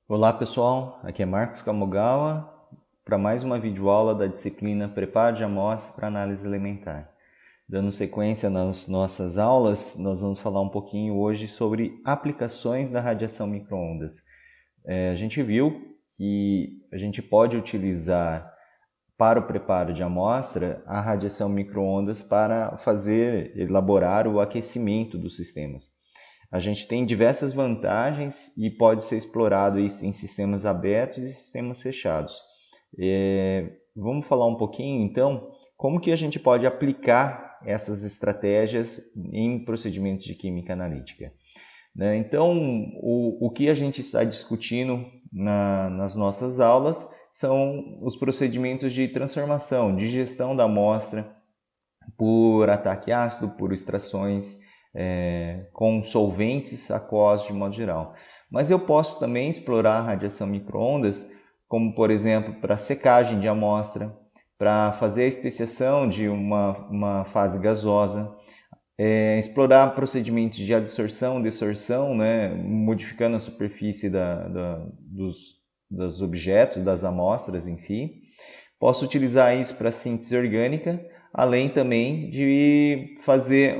Olá pessoal, aqui é Marcos Kamogawa para mais uma videoaula da disciplina Preparo de Amostra para Análise Elementar. Dando sequência nas nossas aulas, nós vamos falar um pouquinho hoje sobre aplicações da radiação micro-ondas. A gente viu que a gente pode utilizar para o preparo de amostra a radiação micro-ondas para elaborar o aquecimento dos sistemas. A gente tem diversas vantagens e pode ser explorado isso em sistemas abertos e sistemas fechados. Vamos falar um pouquinho, então, como que a gente pode aplicar essas estratégias em procedimentos de química analítica. Então, o que a gente está discutindo nas nossas aulas são os procedimentos de transformação, de gestão da amostra por ataque ácido, por extrações com solventes aquosos de modo geral. Mas eu posso também explorar a radiação micro-ondas, como por exemplo para secagem de amostra, para fazer a especiação de uma fase gasosa, explorar procedimentos de adsorção, desorção, modificando a superfície dos objetos, das amostras em si. Posso utilizar isso para síntese orgânica, além também de fazer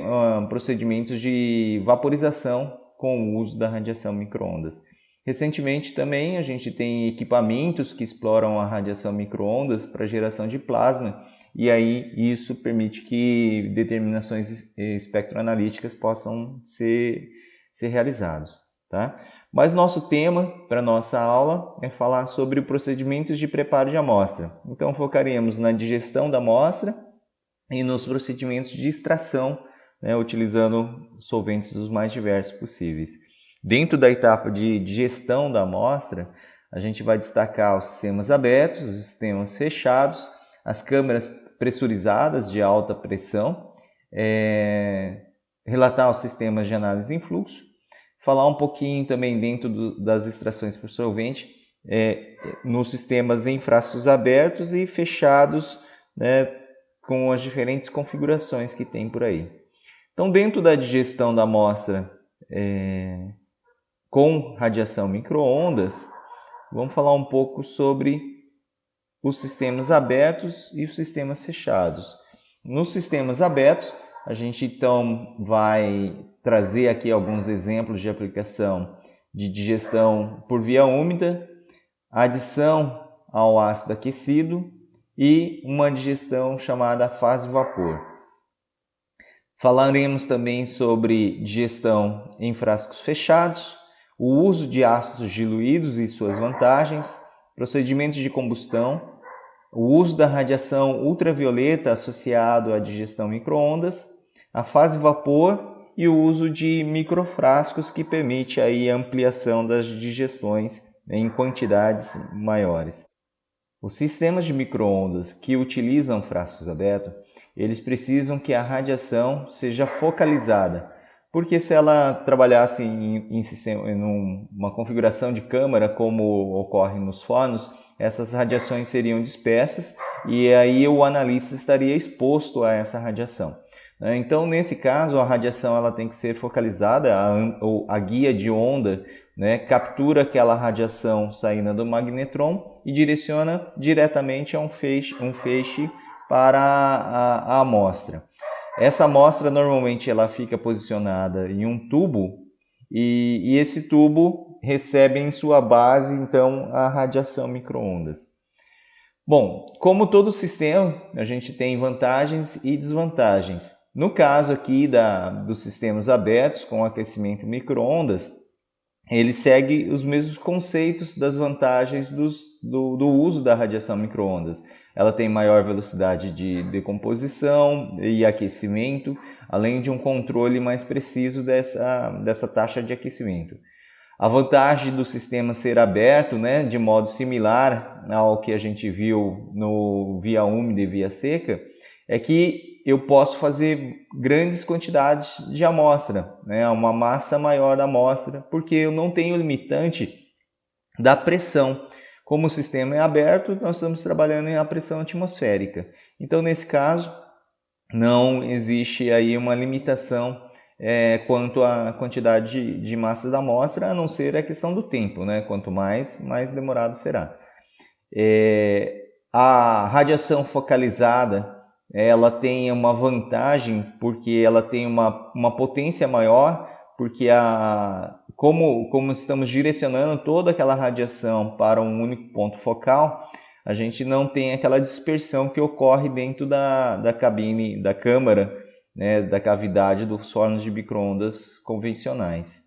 procedimentos de vaporização com o uso da radiação micro-ondas. Recentemente também a gente tem equipamentos que exploram a radiação micro-ondas para geração de plasma, e aí isso permite que determinações espectroanalíticas possam ser realizados. Tá? Mas nosso tema para nossa aula é falar sobre procedimentos de preparo de amostra. Então focaremos na digestão da amostra e nos procedimentos de extração, utilizando solventes os mais diversos possíveis. Dentro da etapa de digestão da amostra, a gente vai destacar os sistemas abertos, os sistemas fechados, as câmeras pressurizadas de alta pressão, relatar os sistemas de análise em fluxo, falar um pouquinho também dentro das extrações por solvente, nos sistemas em frascos abertos e fechados, com as diferentes configurações que tem por aí. Então, dentro da digestão da amostra com radiação micro-ondas, vamos falar um pouco sobre os sistemas abertos e os sistemas fechados. Nos sistemas abertos, a gente então vai trazer aqui alguns exemplos de aplicação de digestão por via úmida, adição ao ácido aquecido e uma digestão chamada fase vapor. Falaremos também sobre digestão em frascos fechados, o uso de ácidos diluídos e suas vantagens, procedimentos de combustão, o uso da radiação ultravioleta associado à digestão micro-ondas, a fase vapor e o uso de microfrascos que permite aí a ampliação das digestões em quantidades maiores. Os sistemas de micro-ondas que utilizam frascos abertos, eles precisam que a radiação seja focalizada, porque se ela trabalhasse em uma configuração de câmara, como ocorre nos fornos, essas radiações seriam dispersas e aí o analista estaria exposto a essa radiação. Então, nesse caso, a radiação ela tem que ser focalizada, a guia de onda captura aquela radiação saindo do magnetron e direciona diretamente a um feixe para a amostra. Essa amostra normalmente ela fica posicionada em um tubo e esse tubo recebe em sua base então a radiação micro-ondas. Bom, como todo sistema, a gente tem vantagens e desvantagens. No caso aqui dos sistemas abertos com aquecimento micro-ondas, ele segue os mesmos conceitos das vantagens do uso da radiação micro-ondas. Ela tem maior velocidade de decomposição e aquecimento, além de um controle mais preciso dessa taxa de aquecimento. A vantagem do sistema ser aberto, de modo similar ao que a gente viu no via úmida e via seca, é que eu posso fazer grandes quantidades de amostra, uma massa maior da amostra, porque eu não tenho limitante da pressão. Como o sistema é aberto, nós estamos trabalhando em pressão atmosférica. Então, nesse caso, não existe aí uma limitação quanto à quantidade de massa da amostra, a não ser a questão do tempo, né? Quanto mais demorado será. A radiação focalizada, ela tem uma vantagem porque ela tem uma potência maior, porque como estamos direcionando toda aquela radiação para um único ponto focal, a gente não tem aquela dispersão que ocorre dentro da cabine, da câmara, né, da cavidade dos fornos de micro-ondas convencionais.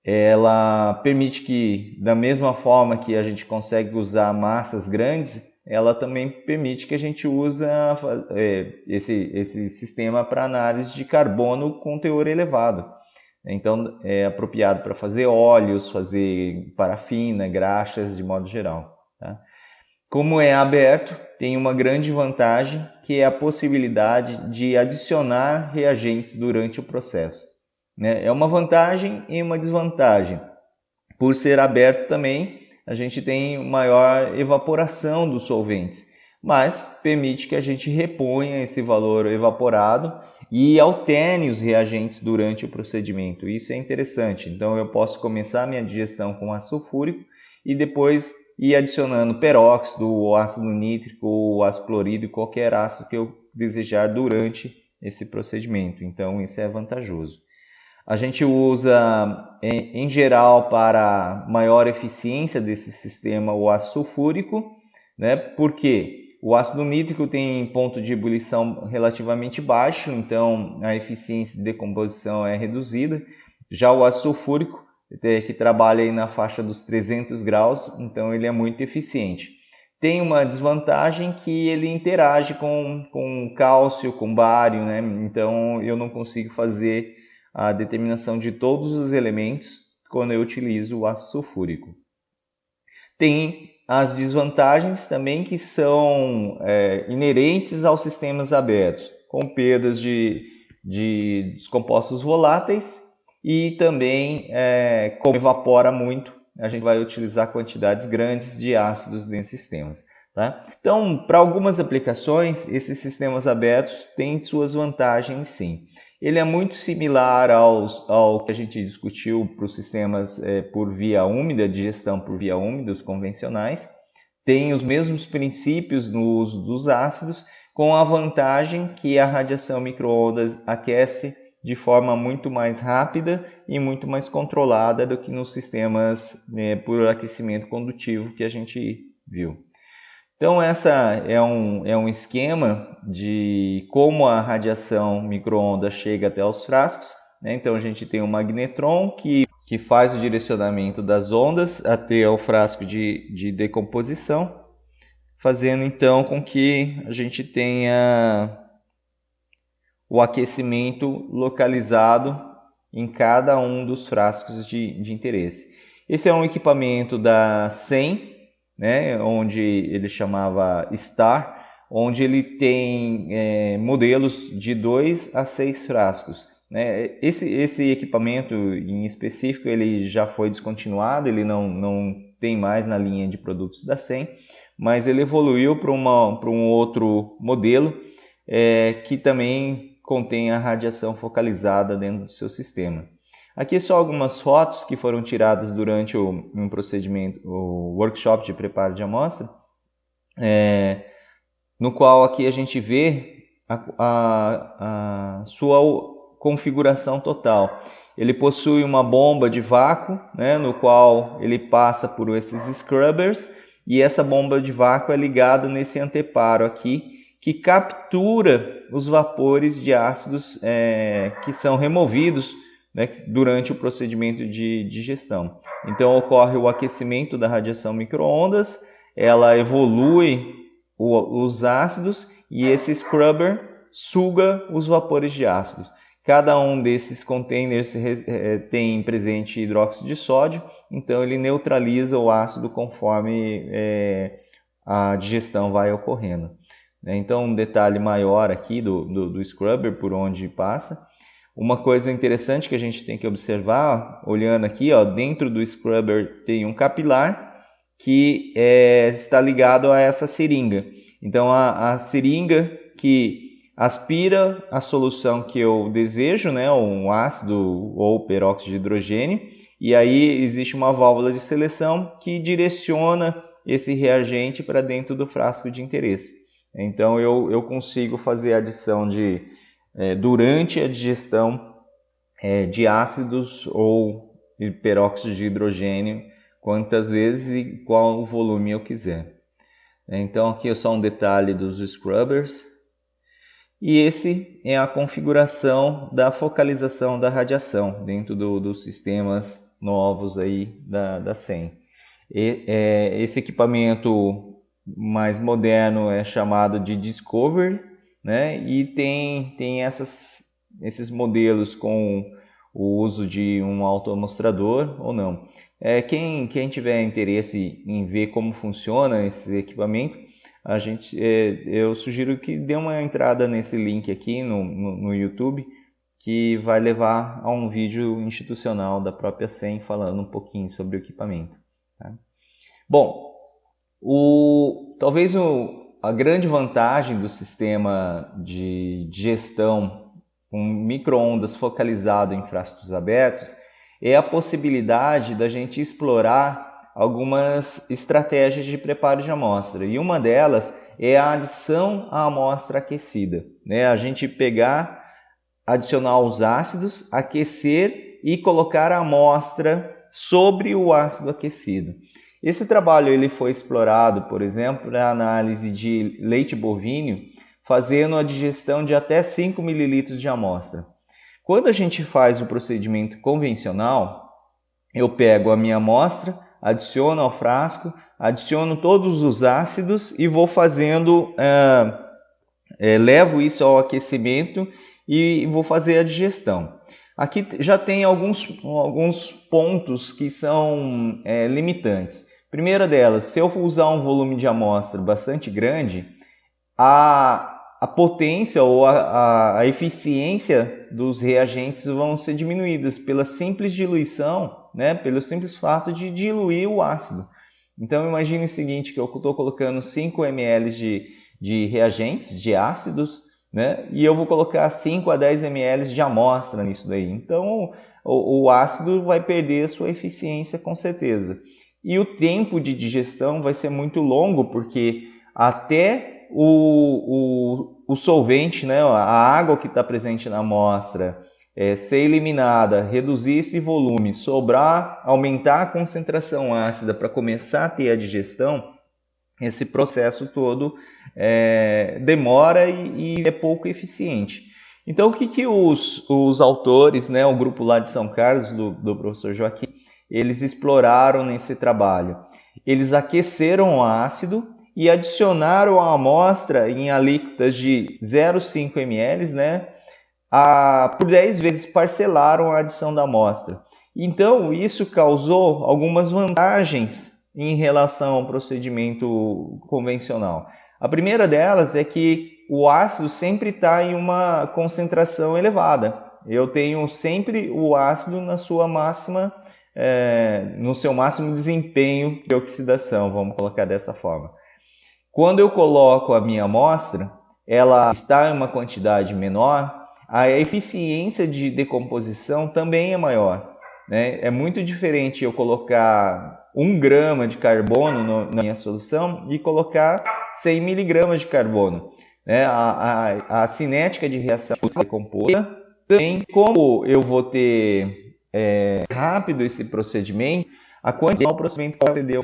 Ela permite que, da mesma forma que a gente consegue usar massas grandes, ela também permite que a gente use esse sistema para análise de carbono com teor elevado. Então, é apropriado para fazer óleos, fazer parafina, graxas, de modo geral. Tá? Como é aberto, tem uma grande vantagem, que é a possibilidade de adicionar reagentes durante o processo. É uma vantagem e uma desvantagem. Por ser aberto também, a gente tem maior evaporação dos solventes, mas permite que a gente reponha esse valor evaporado e alterne os reagentes durante o procedimento. Isso é interessante. Então eu posso começar a minha digestão com ácido sulfúrico e depois ir adicionando peróxido, ou ácido nítrico, ou ácido clorídrico, qualquer ácido que eu desejar durante esse procedimento. Então isso é vantajoso. A gente usa, em geral, para maior eficiência desse sistema, o ácido sulfúrico, né? Porque o ácido nítrico tem ponto de ebulição relativamente baixo, então a eficiência de decomposição é reduzida. Já o ácido sulfúrico, que trabalha aí na faixa dos 300 graus, então ele é muito eficiente. Tem uma desvantagem que ele interage com cálcio, com bário, né? Então eu não consigo fazer a determinação de todos os elementos quando eu utilizo o ácido sulfúrico. Tem as desvantagens também que são inerentes aos sistemas abertos, com perdas de compostos voláteis e também, como evapora muito, a gente vai utilizar quantidades grandes de ácidos nesses sistemas. Tá? Então, para algumas aplicações, esses sistemas abertos têm suas vantagens, sim. Ele é muito similar ao que a gente discutiu para os sistemas por via úmida, digestão por via úmida, os convencionais. Tem os mesmos princípios no uso dos ácidos, com a vantagem que a radiação micro-ondas aquece de forma muito mais rápida e muito mais controlada do que nos sistemas por aquecimento condutivo que a gente viu. Então, essa é um esquema de como a radiação micro-ondas chega até os frascos, né? Então, a gente tem um magnetron que faz o direcionamento das ondas até o frasco de decomposição, fazendo então com que a gente tenha o aquecimento localizado em cada um dos frascos de interesse. Esse é um equipamento da SEM, né, onde ele chamava STAR, onde ele tem modelos de 2 a 6 frascos. Né? Esse equipamento em específico ele já foi descontinuado, ele não tem mais na linha de produtos da SEM, mas ele evoluiu para um outro modelo que também contém a radiação focalizada dentro do seu sistema. Aqui só algumas fotos que foram tiradas durante um procedimento, o workshop de preparo de amostra, no qual aqui a gente vê a sua configuração total. Ele possui uma bomba de vácuo, né, no qual ele passa por esses scrubbers, e essa bomba de vácuo é ligada nesse anteparo aqui, que captura os vapores de ácidos que são removidos, né, durante o procedimento de digestão. Então ocorre o aquecimento da radiação micro-ondas, ela evolui os ácidos e esse scrubber suga os vapores de ácidos. Cada um desses containers tem presente hidróxido de sódio, então ele neutraliza o ácido conforme a digestão vai ocorrendo. Então um detalhe maior aqui do scrubber por onde passa. Uma coisa interessante que a gente tem que observar, olhando aqui, ó, dentro do scrubber tem um capilar que está ligado a essa seringa. Então a seringa que aspira a solução que eu desejo, né, um ácido ou peróxido de hidrogênio, e aí existe uma válvula de seleção que direciona esse reagente para dentro do frasco de interesse. Então eu consigo fazer a adição durante a digestão de ácidos ou peróxido de hidrogênio, quantas vezes e qual o volume eu quiser. Então aqui é só um detalhe dos scrubbers. E esse é a configuração da focalização da radiação dentro dos sistemas novos aí da SEM. Esse equipamento mais moderno é chamado de Discovery, né? E tem esses modelos com o uso de um autoamostrador ou não. Quem tiver interesse em ver como funciona esse equipamento, eu sugiro que dê uma entrada nesse link aqui no YouTube, que vai levar a um vídeo institucional da própria SEM falando um pouquinho sobre o equipamento. Tá? Bom, talvez a grande vantagem do sistema de gestão com micro-ondas focalizado em frascos abertos é a possibilidade da gente explorar algumas estratégias de preparo de amostra, e uma delas é a adição à amostra aquecida, né? A gente adicionar os ácidos, aquecer e colocar a amostra sobre o ácido aquecido. Esse trabalho ele foi explorado, por exemplo, na análise de leite bovino, fazendo a digestão de até 5 ml de amostra. Quando a gente faz o procedimento convencional, eu pego a minha amostra, adiciono ao frasco, adiciono todos os ácidos e vou fazendo, levo isso ao aquecimento e vou fazer a digestão. Aqui já tem alguns pontos que são limitantes. Primeira delas, se eu usar um volume de amostra bastante grande, a potência ou a eficiência dos reagentes vão ser diminuídas pela simples diluição, né, pelo simples fato de diluir o ácido. Então imagine o seguinte, que eu estou colocando 5 ml de reagentes, de ácidos, né, e eu vou colocar 5 a 10 ml de amostra nisso daí. Então o ácido vai perder a sua eficiência com certeza. E o tempo de digestão vai ser muito longo, porque até o solvente, né, a água que está presente na amostra, ser eliminada, reduzir esse volume, sobrar, aumentar a concentração ácida para começar a ter a digestão, esse processo todo demora e é pouco eficiente. Então, o que os autores, né, o grupo lá de São Carlos, do professor Joaquim, eles exploraram nesse trabalho? Eles aqueceram o ácido e adicionaram a amostra em alíquotas de 0,5 ml, né? Por 10 vezes parcelaram a adição da amostra. Então, isso causou algumas vantagens em relação ao procedimento convencional. A primeira delas é que o ácido sempre está em uma concentração elevada. Eu tenho sempre o ácido na sua máxima, no seu máximo desempenho de oxidação, vamos colocar dessa forma. Quando eu coloco a minha amostra, ela está em uma quantidade menor, a eficiência de decomposição também é maior, né? É muito diferente eu colocar 1 grama de carbono na minha solução e colocar 100 miligramas de carbono, né? A cinética de reação decomposta, também como eu vou ter rápido esse procedimento, a quantidade do procedimento vai ter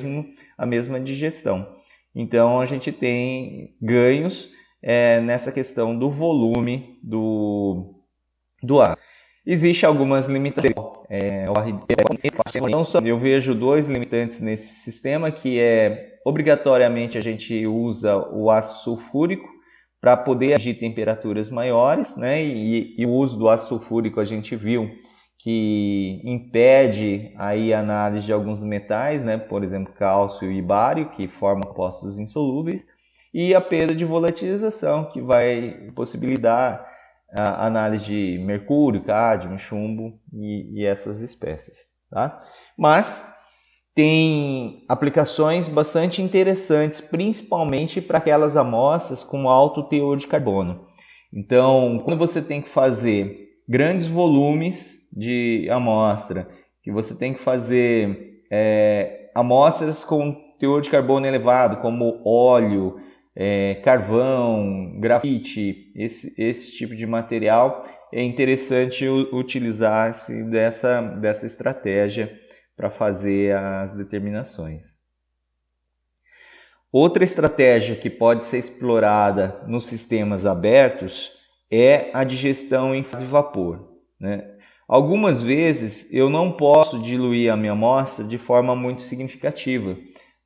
a mesma digestão. Então a gente tem ganhos nessa questão do volume do ar. Existem algumas limitações. Eu vejo 2 limitantes nesse sistema, que obrigatoriamente a gente usa o ácido sulfúrico para poder atingir temperaturas maiores, né? E o uso do ácido sulfúrico a gente viu que impede aí a análise de alguns metais, né? Por exemplo, cálcio e bário, que formam compostos insolúveis, e a perda de volatilização, que vai possibilitar a análise de mercúrio, cádmio, chumbo e essas espécies. Tá? Mas tem aplicações bastante interessantes, principalmente para aquelas amostras com alto teor de carbono. Então, quando você tem que fazer grandes volumes de amostra, que você tem que fazer amostras com teor de carbono elevado, como óleo, carvão, grafite, esse tipo de material, é interessante utilizar-se dessa estratégia para fazer as determinações. Outra estratégia que pode ser explorada nos sistemas abertos é a digestão em fase vapor, né? Algumas vezes eu não posso diluir a minha amostra de forma muito significativa,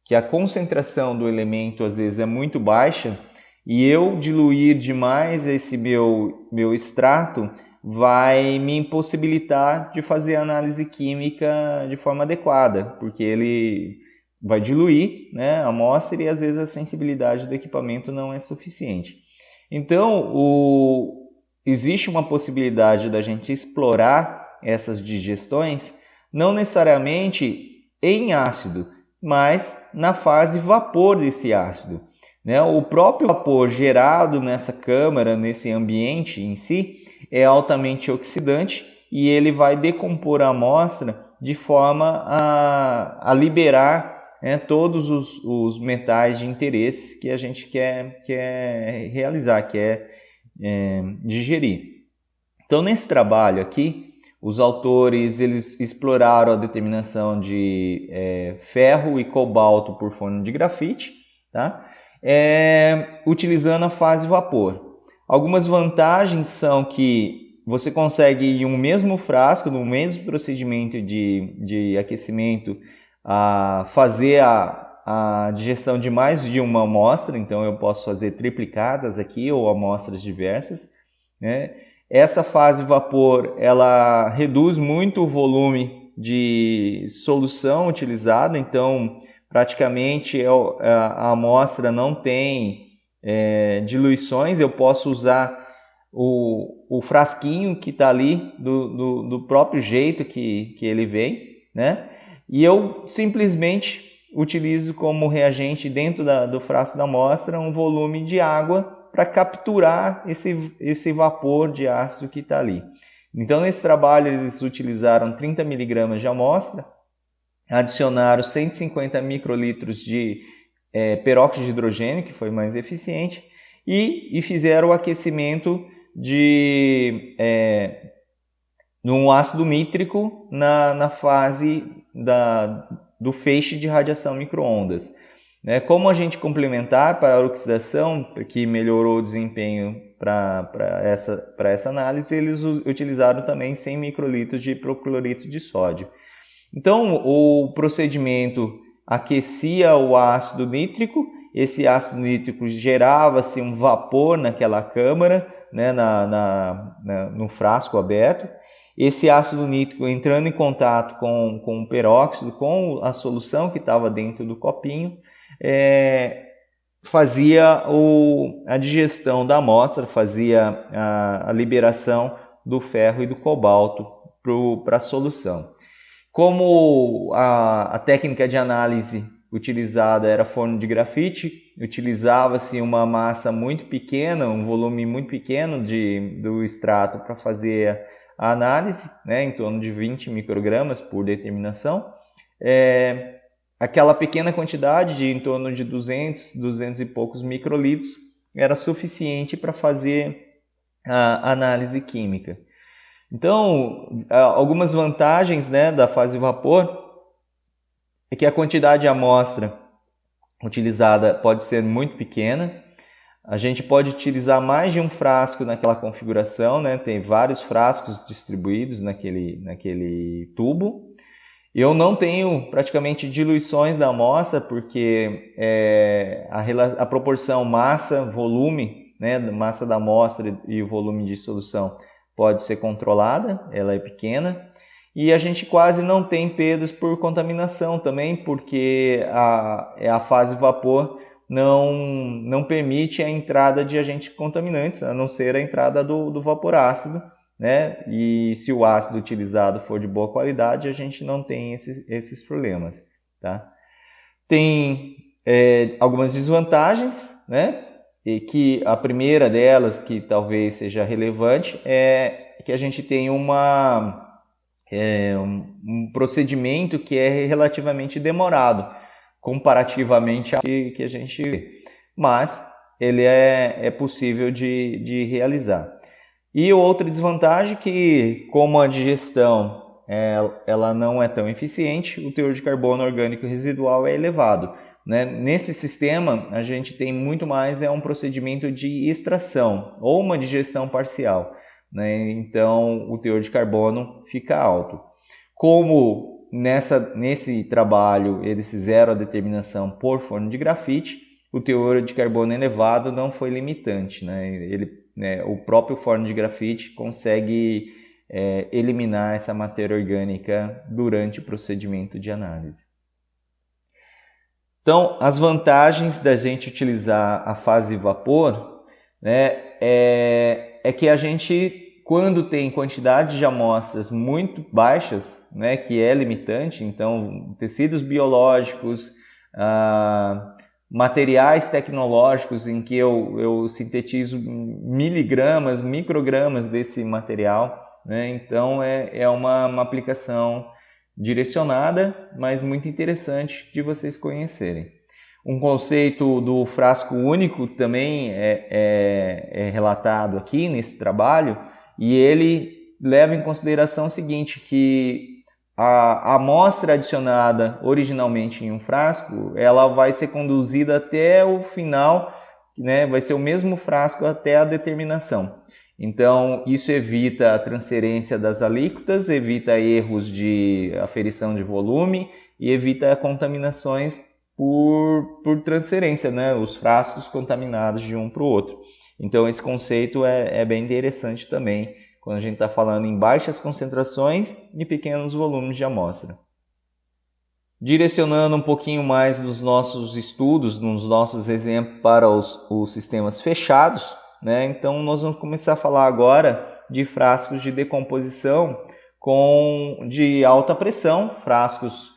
que a concentração do elemento às vezes é muito baixa e eu diluir demais esse meu extrato vai me impossibilitar de fazer a análise química de forma adequada, porque ele vai diluir, né, a amostra e às vezes a sensibilidade do equipamento não é suficiente. Então, existe uma possibilidade da gente explorar essas digestões, não necessariamente em ácido, mas na fase vapor desse ácido, né? O próprio vapor gerado nessa câmara, nesse ambiente em si, é altamente oxidante e ele vai decompor a amostra de forma a liberar todos os metais de interesse que a gente quer realizar, quer digerir. Então, nesse trabalho aqui, os autores eles exploraram a determinação de ferro e cobalto por forno de grafite, tá? Utilizando a fase vapor. Algumas vantagens são que você consegue, em um mesmo frasco, no mesmo procedimento de aquecimento, fazer a digestão de mais de uma amostra. Então eu posso fazer triplicadas aqui ou amostras diversas, né? Essa fase vapor ela reduz muito o volume de solução utilizada, então praticamente a amostra não tem diluições. Eu posso usar o frasquinho que está ali do próprio jeito que ele vem, né? E eu simplesmente utilizo como reagente dentro do frasco da amostra um volume de água para capturar esse vapor de ácido que está ali. Então, nesse trabalho, eles utilizaram 30 mg de amostra, adicionaram 150 microlitros de peróxido de hidrogênio, que foi mais eficiente, e fizeram o aquecimento num ácido nítrico na fase do feixe de radiação micro-ondas. Como agente complementar para a oxidação, que melhorou o desempenho para essa análise, eles utilizaram também 100 microlitros de hipoclorito de sódio. Então, o procedimento aquecia o ácido nítrico, esse ácido nítrico gerava-se um vapor naquela câmara, né, no frasco aberto. Esse ácido nítrico entrando em contato com o peróxido, com a solução que estava dentro do copinho, fazia a digestão da amostra, fazia a liberação do ferro e do cobalto para a solução. Como a técnica de análise utilizada era forno de grafite, utilizava-se uma massa muito pequena, um volume muito pequeno do extrato para fazer a análise, né, em torno de 20 microgramas por determinação. Aquela pequena quantidade de em torno de 200 e poucos microlitros era suficiente para fazer a análise química. Então, algumas vantagens, né, da fase vapor é que a quantidade de amostra utilizada pode ser muito pequena. A gente pode utilizar mais de um frasco naquela configuração, né? Tem vários frascos distribuídos naquele tubo. Eu não tenho praticamente diluições da amostra, porque a proporção massa-volume, né, massa da amostra e o volume de solução pode ser controlada, ela é pequena. E a gente quase não tem perdas por contaminação também, porque a fase vapor não permite a entrada de agentes contaminantes, a não ser a entrada do vapor ácido, né? E se o ácido utilizado for de boa qualidade, a gente não tem esses problemas, tá? Tem algumas desvantagens, né? e que a primeira delas, que talvez seja relevante, é que a gente tem um procedimento que é relativamente demorado, comparativamente ao que a gente vê, mas ele é possível de realizar. E outra desvantagem é que, como a digestão ela não é tão eficiente, o teor de carbono orgânico residual é elevado, né? Nesse sistema, a gente tem muito mais um procedimento de extração ou uma digestão parcial, né? Então, o teor de carbono fica alto. Como nesse trabalho eles fizeram a determinação por forno de grafite, o teor de carbono elevado não foi limitante, né? O próprio forno de grafite consegue eliminar essa matéria orgânica durante o procedimento de análise. Então, as vantagens da gente utilizar a fase vapor, né, é que a gente, quando tem quantidade de amostras muito baixas, né, que é limitante, então tecidos biológicos, materiais tecnológicos em que eu sintetizo miligramas, microgramas desse material, né? Então é uma aplicação direcionada, mas muito interessante de vocês conhecerem. Um conceito do frasco único também é relatado aqui nesse trabalho, e ele leva em consideração o seguinte, que a amostra adicionada originalmente em um frasco, ela vai ser conduzida até o final, né? Vai ser o mesmo frasco até a determinação. Então, isso evita a transferência das alíquotas, evita erros de aferição de volume e evita contaminações por transferência, né? Os frascos contaminados de um para o outro. Então, esse conceito é bem interessante também, quando a gente está falando em baixas concentrações e pequenos volumes de amostra. Direcionando um pouquinho mais dos nossos estudos, nos nossos exemplos para os sistemas fechados, né? Então nós vamos começar a falar agora de frascos de decomposição de alta pressão, frascos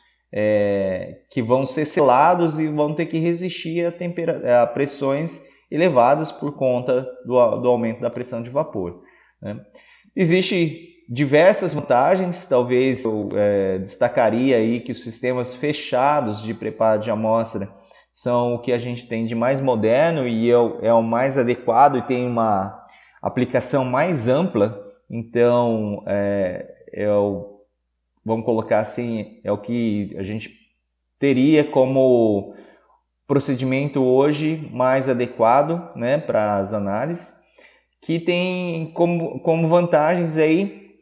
que vão ser selados e vão ter que resistir a pressões elevadas por conta do aumento da pressão de vapor, né? Existem diversas vantagens, talvez eu destacaria aí que os sistemas fechados de preparo de amostra são o que a gente tem de mais moderno e é o mais adequado e tem uma aplicação mais ampla. Então, vamos colocar assim, é o que a gente teria como procedimento hoje mais adequado, né, para as análises, que tem como vantagens aí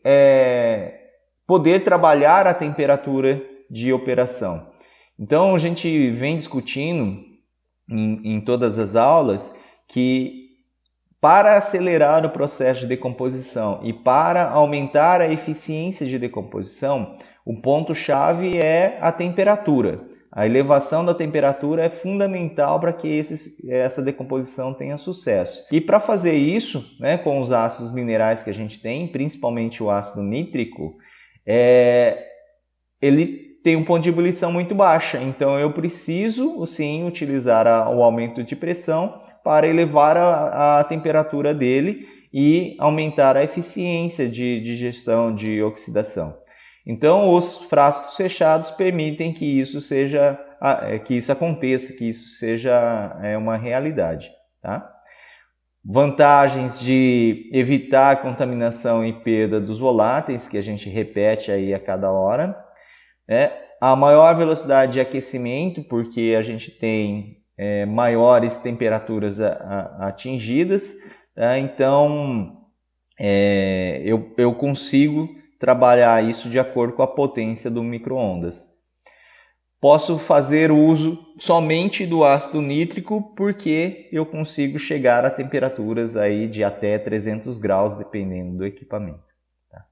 poder trabalhar a temperatura de operação. Então a gente vem discutindo em todas as aulas que para acelerar o processo de decomposição e para aumentar a eficiência de decomposição, o ponto-chave é a temperatura. A elevação da temperatura é fundamental para que essa decomposição tenha sucesso. E para fazer isso, né, com os ácidos minerais que a gente tem, principalmente o ácido nítrico, ele tem um ponto de ebulição muito baixa. Então eu preciso, sim, utilizar o aumento de pressão para elevar a temperatura dele e aumentar a eficiência de gestão de oxidação. Então, os frascos fechados permitem que isso aconteça, que isso seja uma realidade, tá? Vantagens de evitar a contaminação e perda dos voláteis, que a gente repete aí a cada hora. A maior velocidade de aquecimento, porque a gente tem maiores temperaturas atingidas, tá? Então eu consigo trabalhar isso de acordo com a potência do micro-ondas. Posso fazer uso somente do ácido nítrico porque eu consigo chegar a temperaturas aí de até 300 graus, dependendo do equipamento. Tá?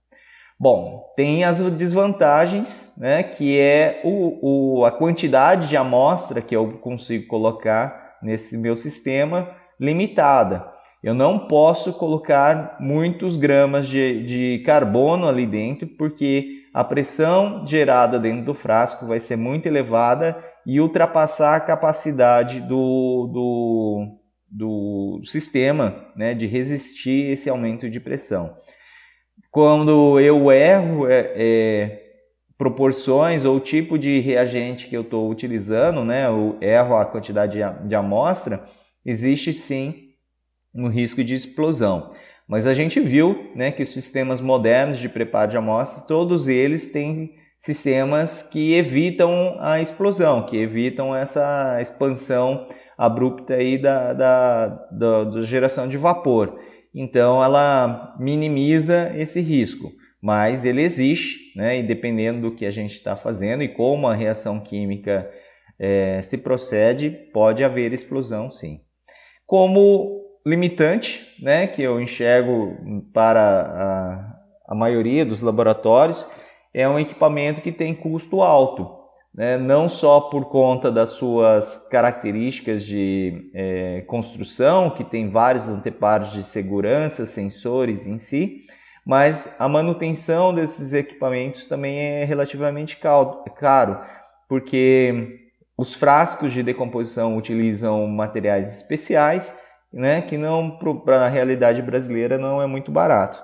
Bom, tem as desvantagens, né, que é a quantidade de amostra que eu consigo colocar nesse meu sistema limitada. Eu não posso colocar muitos gramas de carbono ali dentro, porque a pressão gerada dentro do frasco vai ser muito elevada e ultrapassar a capacidade do sistema, né, de resistir esse aumento de pressão. Quando eu erro proporções ou tipo de reagente que eu estou utilizando, né, eu erro a quantidade de amostra, existe sim um risco de explosão. Mas a gente viu, né, que os sistemas modernos de preparo de amostra, todos eles têm sistemas que evitam a explosão, que evitam essa expansão abrupta aí da geração de vapor. Então ela minimiza esse risco, mas ele existe, né, e dependendo do que a gente está fazendo e como a reação química se procede, pode haver explosão sim. Como limitante, né, que eu enxergo para a maioria dos laboratórios, é um equipamento que tem custo alto, né, não só por conta das suas características de construção, que tem vários anteparos de segurança, sensores em si, mas a manutenção desses equipamentos também é relativamente caro, porque os frascos de decomposição utilizam materiais especiais, né, que não para a realidade brasileira não é muito barato.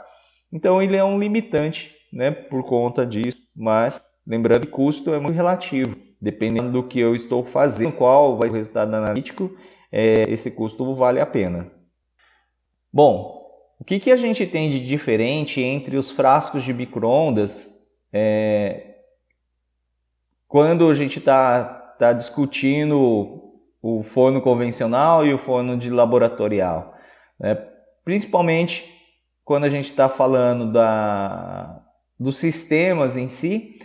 Então ele é um limitante, né, por conta disso, mas lembrando que o custo é muito relativo, dependendo do que eu estou fazendo, qual vai ser o resultado analítico, esse custo vale a pena. Bom, o que a gente tem de diferente entre os frascos de micro-ondas quando a gente está discutindo o forno convencional e o forno de laboratorial, né? Principalmente quando a gente está falando dos sistemas em si,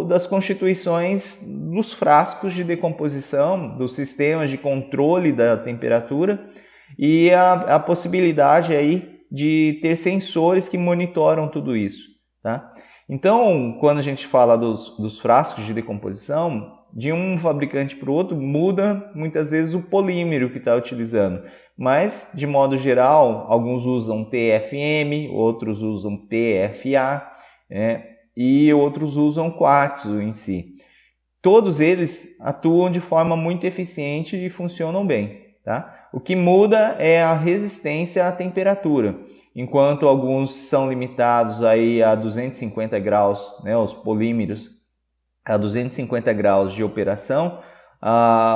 das constituições dos frascos de decomposição, dos sistemas de controle da temperatura e a possibilidade aí de ter sensores que monitoram tudo isso, tá? Então, quando a gente fala dos frascos de decomposição, de um fabricante para o outro, muda muitas vezes o polímero que está utilizando. Mas, de modo geral, alguns usam TFM, outros usam PFA, e outros usam quartzo em si. Todos eles atuam de forma muito eficiente e funcionam bem, tá? O que muda é a resistência à temperatura. Enquanto alguns são limitados aí a 250 graus, né, os polímeros, a 250 graus de operação,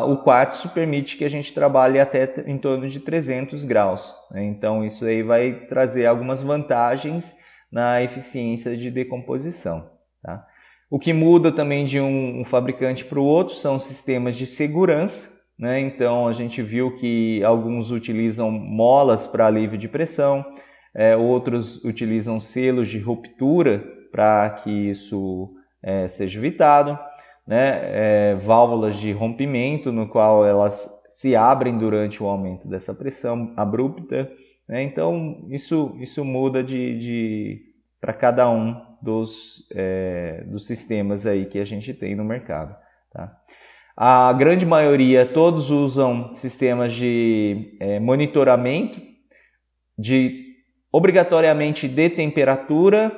o quartzo permite que a gente trabalhe até em torno de 300 graus. Né? Então isso aí vai trazer algumas vantagens na eficiência de decomposição. Tá? O que muda também de um fabricante para o outro são sistemas de segurança. Né? Então a gente viu que alguns utilizam molas para alívio de pressão, outros utilizam selos de ruptura para que isso seja evitado, né? Válvulas de rompimento, no qual elas se abrem durante o aumento dessa pressão abrupta. Né? Então isso muda para cada um dos sistemas aí que a gente tem no mercado. Tá? A grande maioria, todos usam sistemas de monitoramento obrigatoriamente de temperatura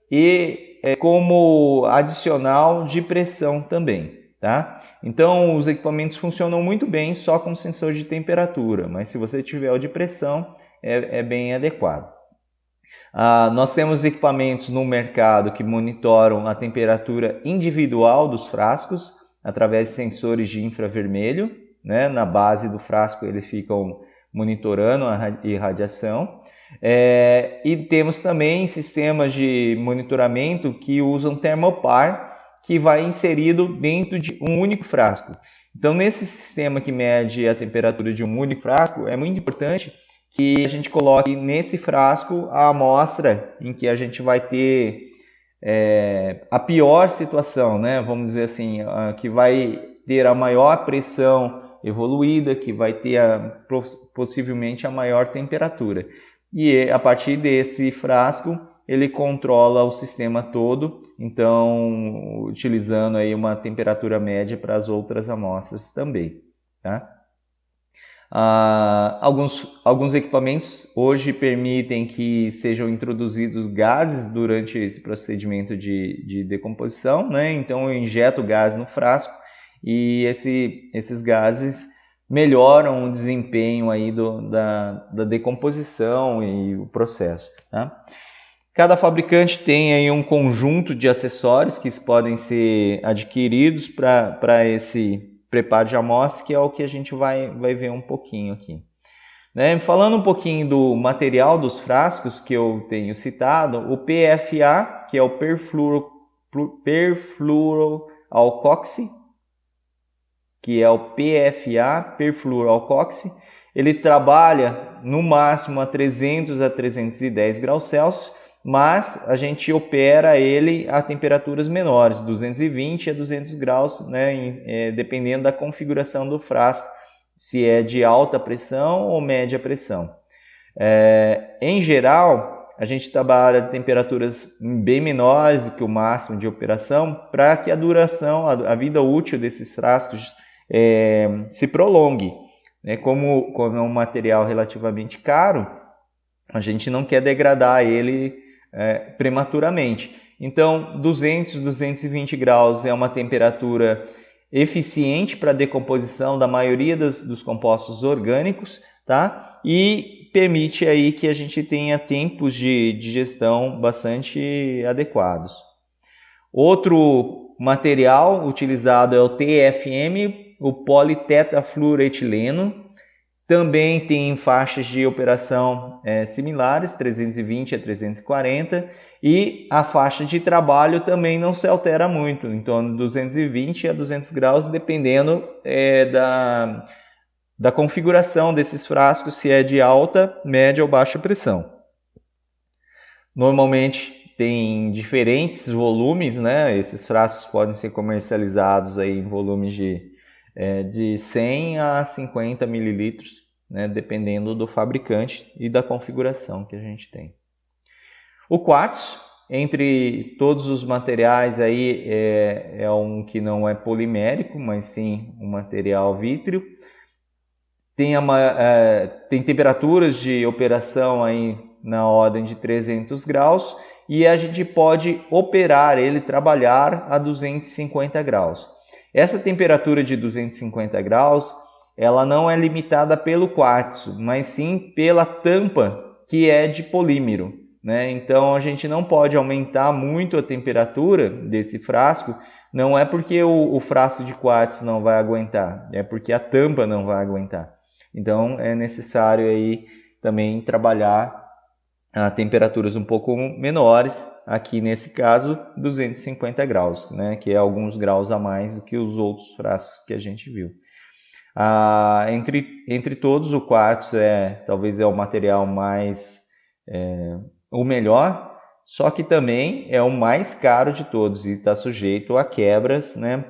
e como adicional de pressão também, tá? Então os equipamentos funcionam muito bem só com sensor de temperatura, mas se você tiver o de pressão é bem adequado. Nós temos equipamentos no mercado que monitoram a temperatura individual dos frascos através de sensores de infravermelho, né? Na base do frasco eles ficam monitorando a irradiação. E temos também sistemas de monitoramento que usam termopar, que vai inserido dentro de um único frasco. Então, nesse sistema que mede a temperatura de um único frasco, é muito importante que a gente coloque nesse frasco a amostra em que a gente vai ter a pior situação, né? Vamos dizer assim, que vai ter a maior pressão evoluída, que vai ter possivelmente a maior temperatura. E a partir desse frasco, ele controla o sistema todo, então utilizando aí uma temperatura média para as outras amostras também. Tá? Alguns equipamentos hoje permitem que sejam introduzidos gases durante esse procedimento de decomposição, né? Então eu injeto gás no frasco e esses gases melhoram o desempenho aí da decomposição e o processo, tá? Cada fabricante tem aí um conjunto de acessórios que podem ser adquiridos para esse preparo de amostra, que é o que a gente vai ver um pouquinho aqui. Né? Falando um pouquinho do material dos frascos que eu tenho citado, o PFA, que é o perfluoroalkoxi, que é o PFA, perfluoroalkoxi, ele trabalha no máximo a 300 a 310 graus Celsius, mas a gente opera ele a temperaturas menores, 220 a 200 graus, né, dependendo da configuração do frasco, se é de alta pressão ou média pressão. Em geral, a gente trabalha a temperaturas bem menores do que o máximo de operação para que a duração, a vida útil desses frascos se prolongue. Né? Como é um material relativamente caro, a gente não quer degradar ele prematuramente. Então, 200, 220 graus é uma temperatura eficiente para a decomposição da maioria dos compostos orgânicos, tá? E permite aí que a gente tenha tempos de digestão bastante adequados. Outro material utilizado é o TFM, o politetafluoretileno. Também tem faixas de operação similares, 320 a 340, e a faixa de trabalho também não se altera muito, em torno de 220 a 200 graus, dependendo da configuração desses frascos, se é de alta, média ou baixa pressão. Normalmente tem diferentes volumes, né? Esses frascos podem ser comercializados aí em volumes de 100 a 50 mililitros, né, dependendo do fabricante e da configuração que a gente tem. O quartzo, entre todos os materiais, aí, é um que não é polimérico, mas sim um material vítreo. Tem temperaturas de operação aí na ordem de 300 graus e a gente pode operar ele, trabalhar a 250 graus. Essa temperatura de 250 graus, ela não é limitada pelo quartzo, mas sim pela tampa que é de polímero, né? Então a gente não pode aumentar muito a temperatura desse frasco, não é porque o frasco de quartzo não vai aguentar, é porque a tampa não vai aguentar. Então é necessário aí também trabalhar a temperaturas um pouco menores, aqui nesse caso 250 graus, né, que é alguns graus a mais do que os outros frascos que a gente viu. Entre todos, o quartzo talvez é o material mais o melhor, só que também é o mais caro de todos e está sujeito a quebras, né?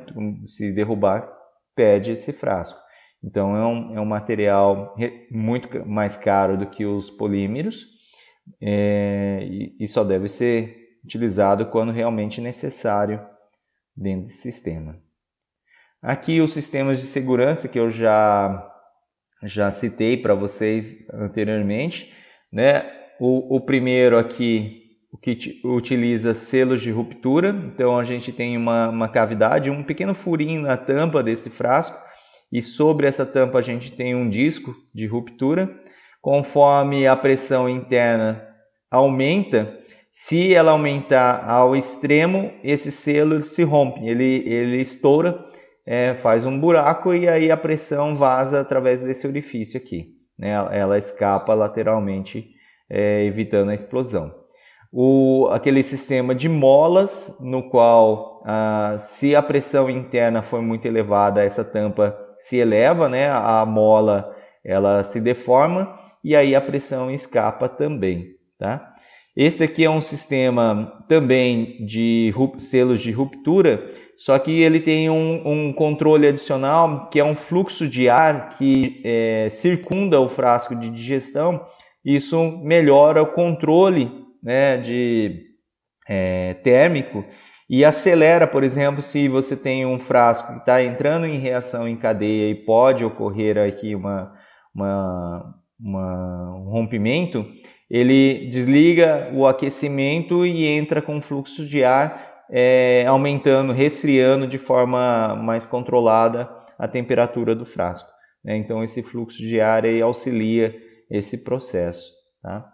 Se derrubar, perde esse frasco. Então é um material muito mais caro do que os polímeros, e só deve ser utilizado quando realmente necessário dentro desse sistema. Aqui os sistemas de segurança que eu já citei para vocês anteriormente, né? O primeiro aqui, o que utiliza selos de ruptura. Então a gente tem uma cavidade, um pequeno furinho na tampa desse frasco, e sobre essa tampa a gente tem um disco de ruptura. Conforme a pressão interna aumenta, se ela aumentar ao extremo, esse selo se rompe, ele estoura, faz um buraco e aí a pressão vaza através desse orifício aqui, né? Ela escapa lateralmente, evitando a explosão. Aquele sistema de molas, no qual se a pressão interna for muito elevada, essa tampa se eleva, né? A mola ela se deforma e aí a pressão escapa também, tá? Esse aqui é um sistema também de selos de ruptura, só que ele tem um controle adicional, que é um fluxo de ar que circunda o frasco de digestão. Isso melhora o controle, né, térmico e acelera, por exemplo, se você tem um frasco que está entrando em reação em cadeia e pode ocorrer aqui um rompimento, ele desliga o aquecimento e entra com fluxo de ar, aumentando, resfriando de forma mais controlada a temperatura do frasco. né? Então esse fluxo de ar aí auxilia esse processo, tá?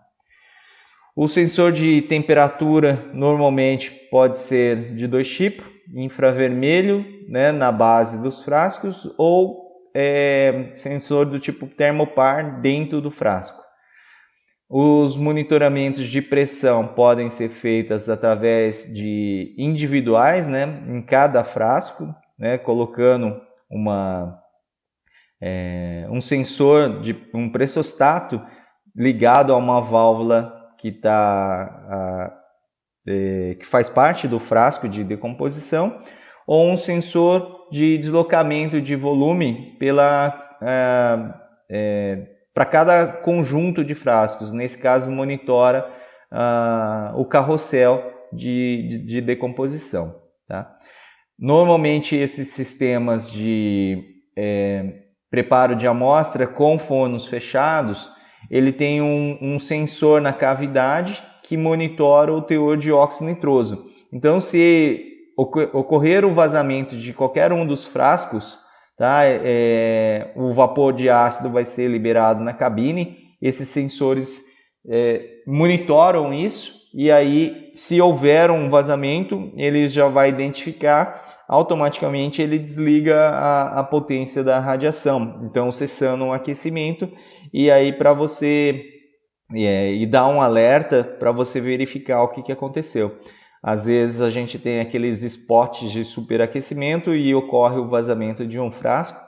O sensor de temperatura normalmente pode ser de dois tipos, infravermelho, né, na base dos frascos, ou sensor do tipo termopar dentro do frasco. Os monitoramentos de pressão podem ser feitos através de individuais, né, em cada frasco, né, colocando um sensor de um pressostato ligado a uma válvula que faz parte do frasco de decomposição, ou um sensor de deslocamento de volume para cada conjunto de frascos. Nesse caso, monitora o carrossel de decomposição, tá? Normalmente, esses sistemas de preparo de amostra com fornos fechados, ele tem um sensor na cavidade que monitora o teor de óxido nitroso. Então, se ocorrer o vazamento de qualquer um dos frascos, tá, o vapor de ácido vai ser liberado na cabine. Esses sensores monitoram isso, e aí, se houver um vazamento, ele já vai identificar, automaticamente ele desliga a potência da radiação, então cessando o aquecimento, e aí para você e dá um alerta para você verificar o que aconteceu. Às vezes a gente tem aqueles spots de superaquecimento e ocorre o vazamento de um frasco,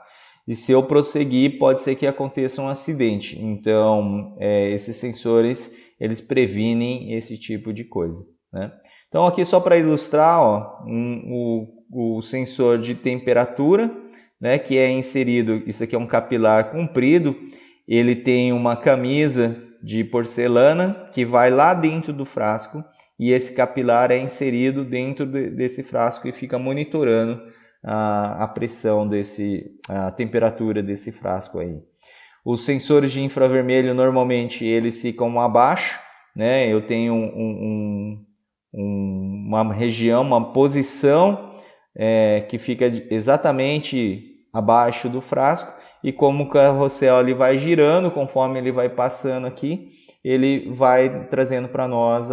e se eu prosseguir pode ser que aconteça um acidente. Então esses sensores eles previnem esse tipo de coisa, né? Então aqui só para ilustrar, ó, o sensor de temperatura, né, que é inserido, isso aqui é um capilar comprido, ele tem uma camisa de porcelana que vai lá dentro do frasco, e esse capilar é inserido dentro desse frasco e fica monitorando a pressão a temperatura desse frasco aí. Os sensores de infravermelho normalmente eles ficam abaixo, né? Eu tenho uma região, uma posição que fica exatamente abaixo do frasco, e como o carrossel ele vai girando, conforme ele vai passando aqui, ele vai trazendo para nós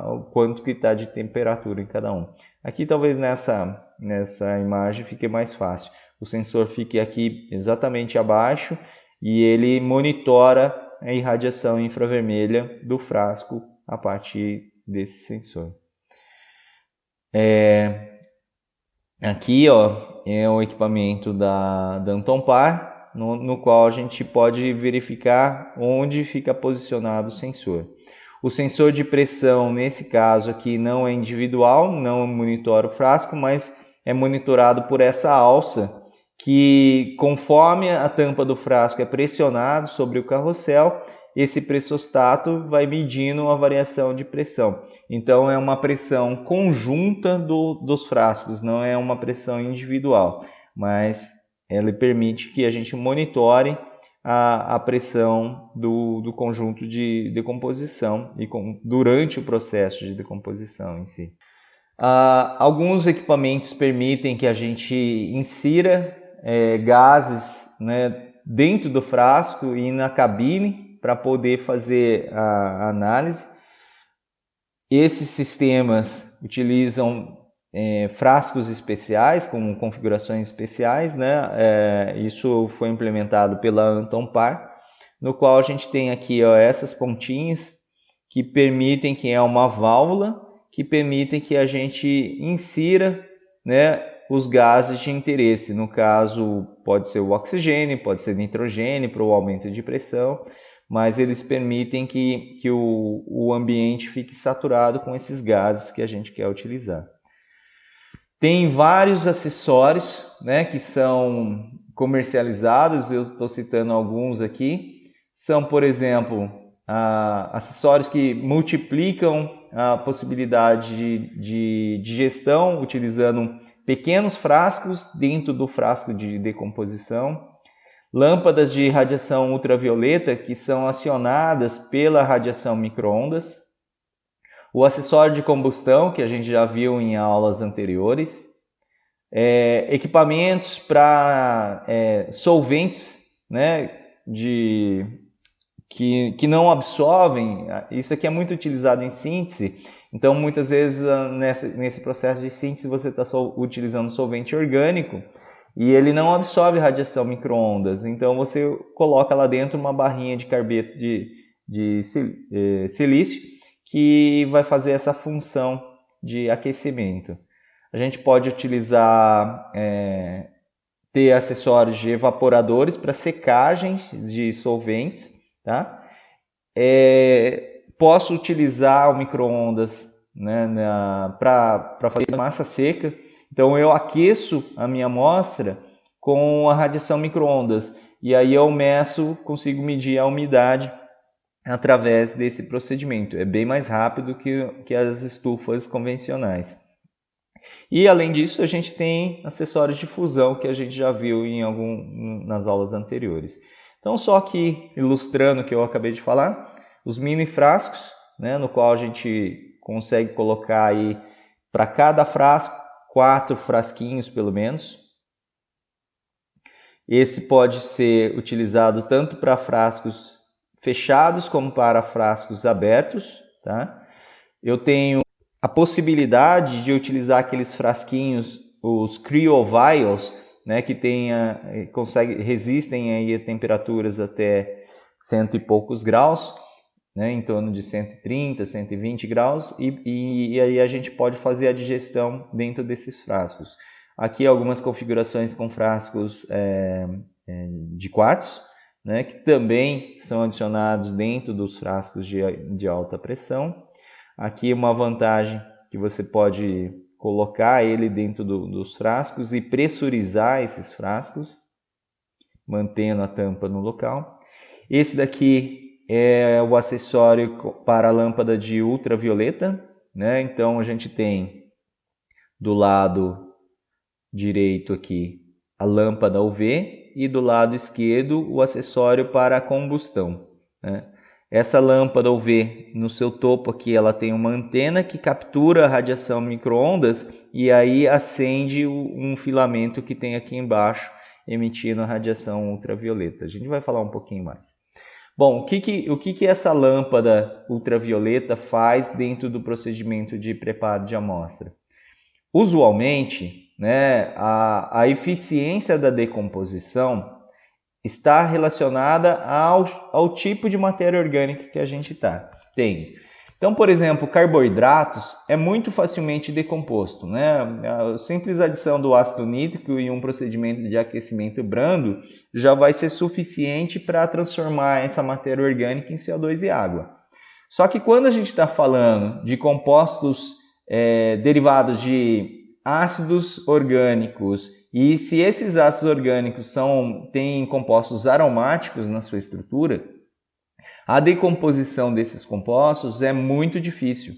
o quanto que está de temperatura em cada um. Aqui talvez nessa imagem fique mais fácil. O sensor fique aqui exatamente abaixo e ele monitora a irradiação infravermelha do frasco a partir desse sensor. Aqui ó, é o equipamento da Antonpar, no qual a gente pode verificar onde fica posicionado o sensor. O sensor de pressão, nesse caso aqui, não é individual, não monitora o frasco, mas é monitorado por essa alça, que conforme a tampa do frasco é pressionado sobre o carrossel, esse pressostato vai medindo a variação de pressão. Então é uma pressão conjunta dos frascos, não é uma pressão individual, mas ela permite que a gente monitore a pressão do conjunto de decomposição durante o processo de decomposição em si. Alguns equipamentos permitem que a gente insira gases, né, dentro do frasco e na cabine para poder fazer a análise. Esses sistemas utilizam frascos especiais, com configurações especiais, né? Isso foi implementado pela Antonpar, no qual a gente tem aqui ó, essas pontinhas que permitem, que é uma válvula, que permitem que a gente insira, né, os gases de interesse. No caso, pode ser o oxigênio, pode ser nitrogênio para o aumento de pressão, mas eles permitem que o ambiente fique saturado com esses gases que a gente quer utilizar. Tem vários acessórios, né, que são comercializados, eu estou citando alguns aqui. São, por exemplo, acessórios que multiplicam a possibilidade de gestão, utilizando pequenos frascos dentro do frasco de decomposição. Lâmpadas de radiação ultravioleta que são acionadas pela radiação micro-ondas. O acessório de combustão, que a gente já viu em aulas anteriores. Equipamentos para solventes, né, que não absorvem. Isso aqui é muito utilizado em síntese, então muitas vezes nesse processo de síntese você está utilizando solvente orgânico e ele não absorve radiação micro-ondas, então você coloca lá dentro uma barrinha de carbeto de silício que vai fazer essa função de aquecimento. A gente pode utilizar, ter acessórios de evaporadores para secagem de solventes, tá? Posso utilizar o micro-ondas, né, para fazer massa seca. Então eu aqueço a minha amostra com a radiação micro-ondas e aí eu consigo medir a umidade através desse procedimento. É bem mais rápido que as estufas convencionais. E além disso, a gente tem acessórios de fusão que a gente já viu nas aulas anteriores. Então, só aqui ilustrando o que eu acabei de falar, os mini frascos, né, no qual a gente consegue colocar aí para cada frasco 4 frasquinhos pelo menos. Esse pode ser utilizado tanto para frascos fechados como para frascos abertos, tá? Eu tenho a possibilidade de utilizar aqueles frasquinhos, os cryovials, né, que resistem aí a temperaturas até 100 e poucos graus, né, em torno de 130, 120 graus, e aí a gente pode fazer a digestão dentro desses frascos. Aqui algumas configurações com frascos de quartzo, né, que também são adicionados dentro dos frascos de alta pressão. Aqui uma vantagem que você pode colocar ele dentro dos frascos e pressurizar esses frascos, mantendo a tampa no local. Esse daqui é o acessório para a lâmpada de ultravioleta, né? Então a gente tem do lado direito aqui a lâmpada UV e do lado esquerdo o acessório para a combustão, né? Essa lâmpada UV, no seu topo aqui, ela tem uma antena que captura a radiação micro-ondas e aí acende um filamento que tem aqui embaixo, emitindo a radiação ultravioleta. A gente vai falar um pouquinho mais. Bom, o que essa lâmpada ultravioleta faz dentro do procedimento de preparo de amostra? Usualmente, né, a eficiência da decomposição está relacionada ao tipo de matéria orgânica que a gente tem. Então, por exemplo, carboidratos é muito facilmente decomposto, né? A simples adição do ácido nítrico em um procedimento de aquecimento brando já vai ser suficiente para transformar essa matéria orgânica em CO2 e água. Só que quando a gente está falando de compostos derivados de ácidos orgânicos, e se esses ácidos orgânicos têm compostos aromáticos na sua estrutura, a decomposição desses compostos é muito difícil.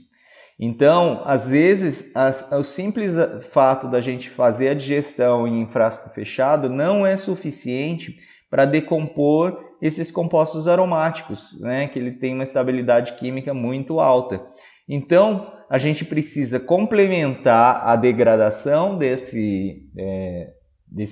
Então, às vezes, o simples fato da gente fazer a digestão em frasco fechado não é suficiente para decompor esses compostos aromáticos, né, que ele tem uma estabilidade química muito alta. Então, a gente precisa complementar a degradação desse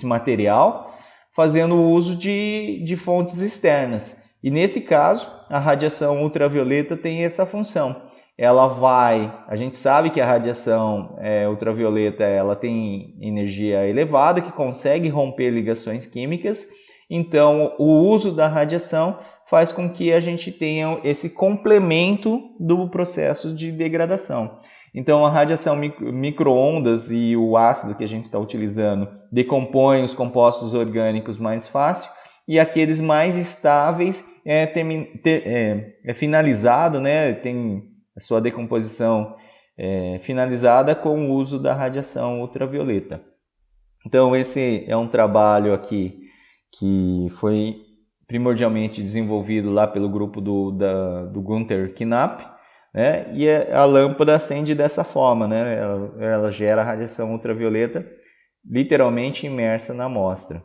material fazendo uso de fontes externas. E nesse caso, a radiação ultravioleta tem essa função. A gente sabe que a radiação ultravioleta ela tem energia elevada, que consegue romper ligações químicas. Então, o uso da radiação faz com que a gente tenha esse complemento do processo de degradação. Então, a radiação micro-ondas e o ácido que a gente está utilizando decompõem os compostos orgânicos mais fácil e aqueles mais estáveis é finalizado, né? Tem a sua decomposição finalizada com o uso da radiação ultravioleta. Então, esse é um trabalho aqui que foi primordialmente desenvolvido lá pelo grupo do Gunther Knapp, né? E a lâmpada acende dessa forma, né? Ela gera radiação ultravioleta literalmente imersa na amostra.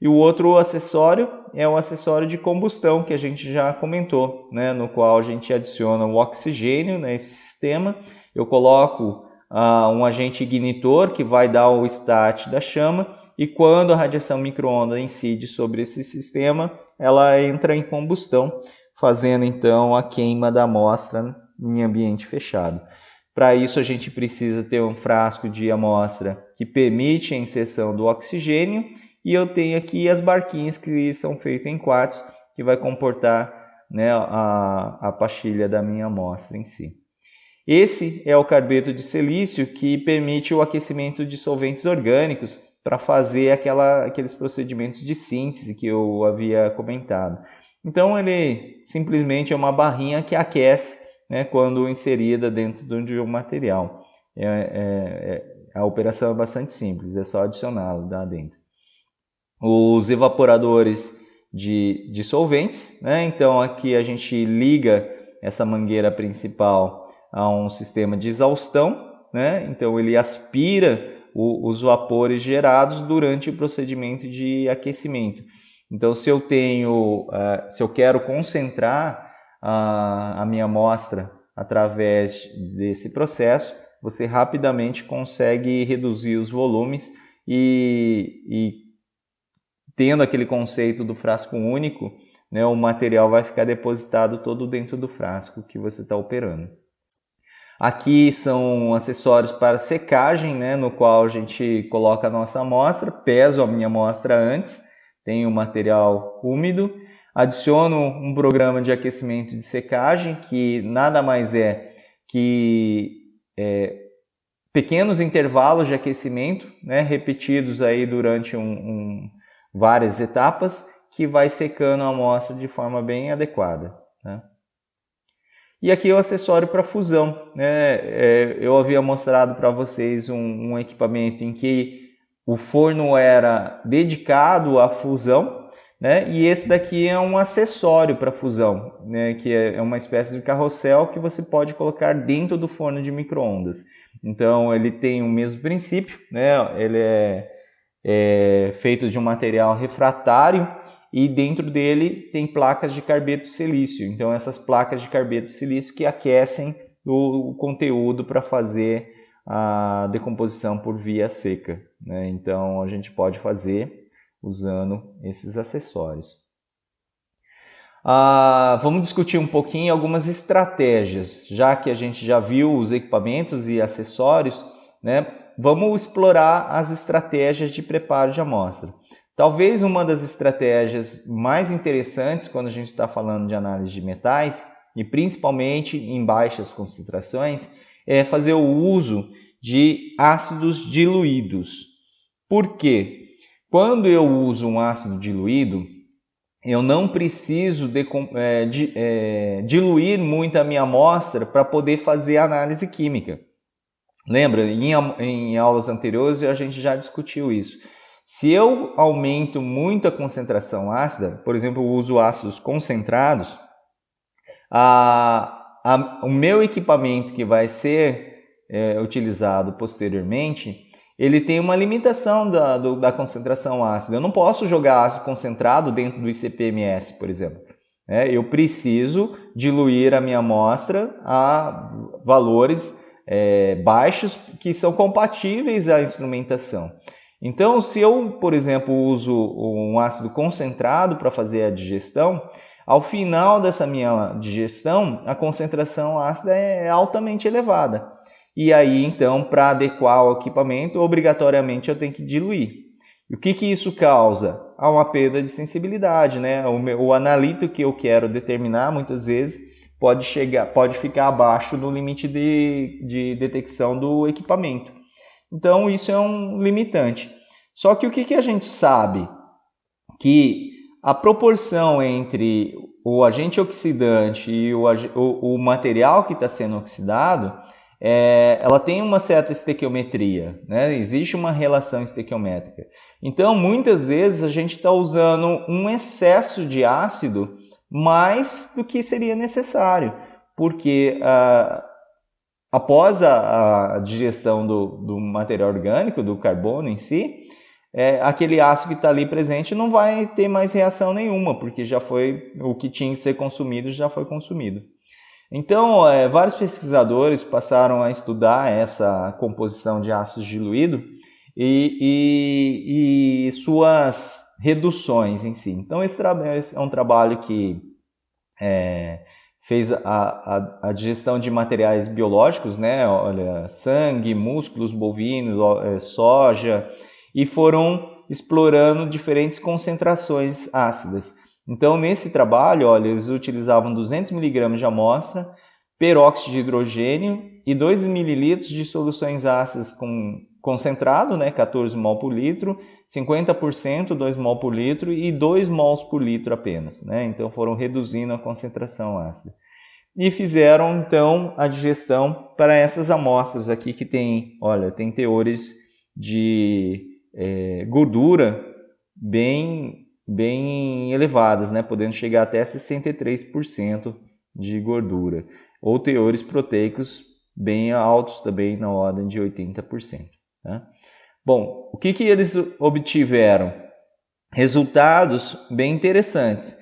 E o outro acessório é o acessório de combustão que a gente já comentou, né? No qual a gente adiciona o oxigênio nesse sistema. Eu coloco um agente ignitor que vai dar o start da chama e quando a radiação micro-ondas incide sobre esse sistema, ela entra em combustão, fazendo então a queima da amostra em ambiente fechado. Para isso a gente precisa ter um frasco de amostra que permite a inserção do oxigênio, e eu tenho aqui as barquinhas que são feitas em quartzo, que vai comportar, né, a pastilha da minha amostra em si. Esse é o carbeto de silício, que permite o aquecimento de solventes orgânicos para fazer aqueles procedimentos de síntese que eu havia comentado. Então ele simplesmente é uma barrinha que aquece, né, quando inserida dentro de um material. A operação é bastante simples, é só adicioná-lo lá dentro. Os evaporadores de solventes, né? Então aqui a gente liga essa mangueira principal a um sistema de exaustão, né? Então ele aspira os vapores gerados durante o procedimento de aquecimento. Então se eu quero concentrar a minha amostra através desse processo, você rapidamente consegue reduzir os volumes e tendo aquele conceito do frasco único, né, o material vai ficar depositado todo dentro do frasco que você está operando. Aqui são acessórios para secagem, né, no qual a gente coloca a nossa amostra, peso a minha amostra antes, tenho o material úmido, adiciono um programa de aquecimento de secagem, que nada mais é que pequenos intervalos de aquecimento, né, repetidos aí durante várias etapas, que vai secando a amostra de forma bem adequada, né? E aqui é o acessório para fusão, né? Eu havia mostrado para vocês um equipamento em que o forno era dedicado à fusão, né? E esse daqui é um acessório para fusão, né? Que é uma espécie de carrossel que você pode colocar dentro do forno de micro-ondas. Então ele tem o mesmo princípio, né? Ele é feito de um material refratário e dentro dele tem placas de carbeto de silício. Então essas placas de carbeto de silício que aquecem o conteúdo para fazer a decomposição por via seca, né? Então a gente pode fazer usando esses acessórios. Vamos discutir um pouquinho algumas estratégias, já que a gente já viu os equipamentos e acessórios, né? Vamos explorar as estratégias de preparo de amostra. Talvez uma das estratégias mais interessantes quando a gente está falando de análise de metais, e principalmente em baixas concentrações, é fazer o uso de ácidos diluídos. Por quê? Quando eu uso um ácido diluído, eu não preciso diluir muito a minha amostra para poder fazer a análise química. Lembra? Em aulas anteriores a gente já discutiu isso. Se eu aumento muito a concentração ácida, por exemplo, eu uso ácidos concentrados, o meu equipamento que vai ser utilizado posteriormente, ele tem uma limitação da concentração ácida. Eu não posso jogar ácido concentrado dentro do ICP-MS, por exemplo. Eu preciso diluir a minha amostra a valores baixos que são compatíveis à instrumentação. Então, se eu, por exemplo, uso um ácido concentrado para fazer a digestão, ao final dessa minha digestão, a concentração ácida é altamente elevada. E aí, então, para adequar o equipamento, obrigatoriamente eu tenho que diluir. E o que isso causa? Uma perda de sensibilidade, né? O analito que eu quero determinar, muitas vezes, pode ficar abaixo do limite de detecção do equipamento. Então, isso é um limitante. Só que o que a gente sabe? Que a proporção entre o agente oxidante e o material que está sendo oxidado, ela tem uma certa estequiometria, né? Existe uma relação estequiométrica. Então, muitas vezes, a gente está usando um excesso de ácido mais do que seria necessário, porque após a digestão do material orgânico, do carbono em si, aquele ácido que está ali presente não vai ter mais reação nenhuma, porque já foi o que tinha que ser consumido, já foi consumido. Então, vários pesquisadores passaram a estudar essa composição de ácidos diluídos e suas reduções em si. Então esse é um trabalho que fez a digestão de materiais biológicos, né? Olha, sangue, músculos bovinos, soja, e foram explorando diferentes concentrações ácidas. Então, nesse trabalho, olha, eles utilizavam 200 mg de amostra, peróxido de hidrogênio e 2 ml de soluções ácidas concentrado, né, 14 mol por litro, 50%, 2 mol por litro e 2 mols por litro apenas, né? Então foram reduzindo a concentração ácida. E fizeram então a digestão para essas amostras aqui que tem, olha, tem teores de gordura bem elevadas, né? Podendo chegar até 63% de gordura, ou teores proteicos bem altos também, na ordem de 80%. Né? Bom, o que eles obtiveram? Resultados bem interessantes.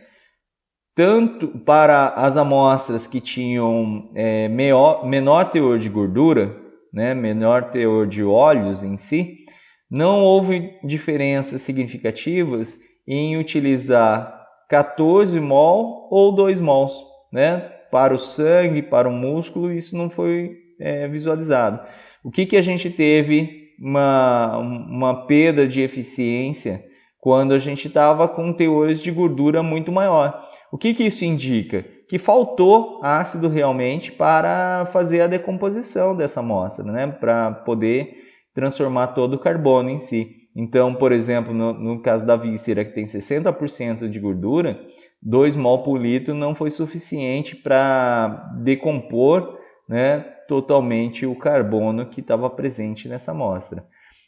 Tanto para as amostras que tinham menor teor de gordura, né, menor teor de óleos em si, não houve diferenças significativas em utilizar 14 mol ou 2 mols, né? Para o sangue, para o músculo, isso não foi visualizado. O que a gente teve uma perda de eficiência quando a gente estava com teores de gordura muito maior. O que isso indica? Que faltou ácido realmente para fazer a decomposição dessa amostra, né? Para poder transformar todo o carbono em si. Então, por exemplo, no caso da víscera, que tem 60% de gordura, 2 mol por litro não foi suficiente para decompor, né, totalmente o carbono que estava presente nessa amostra.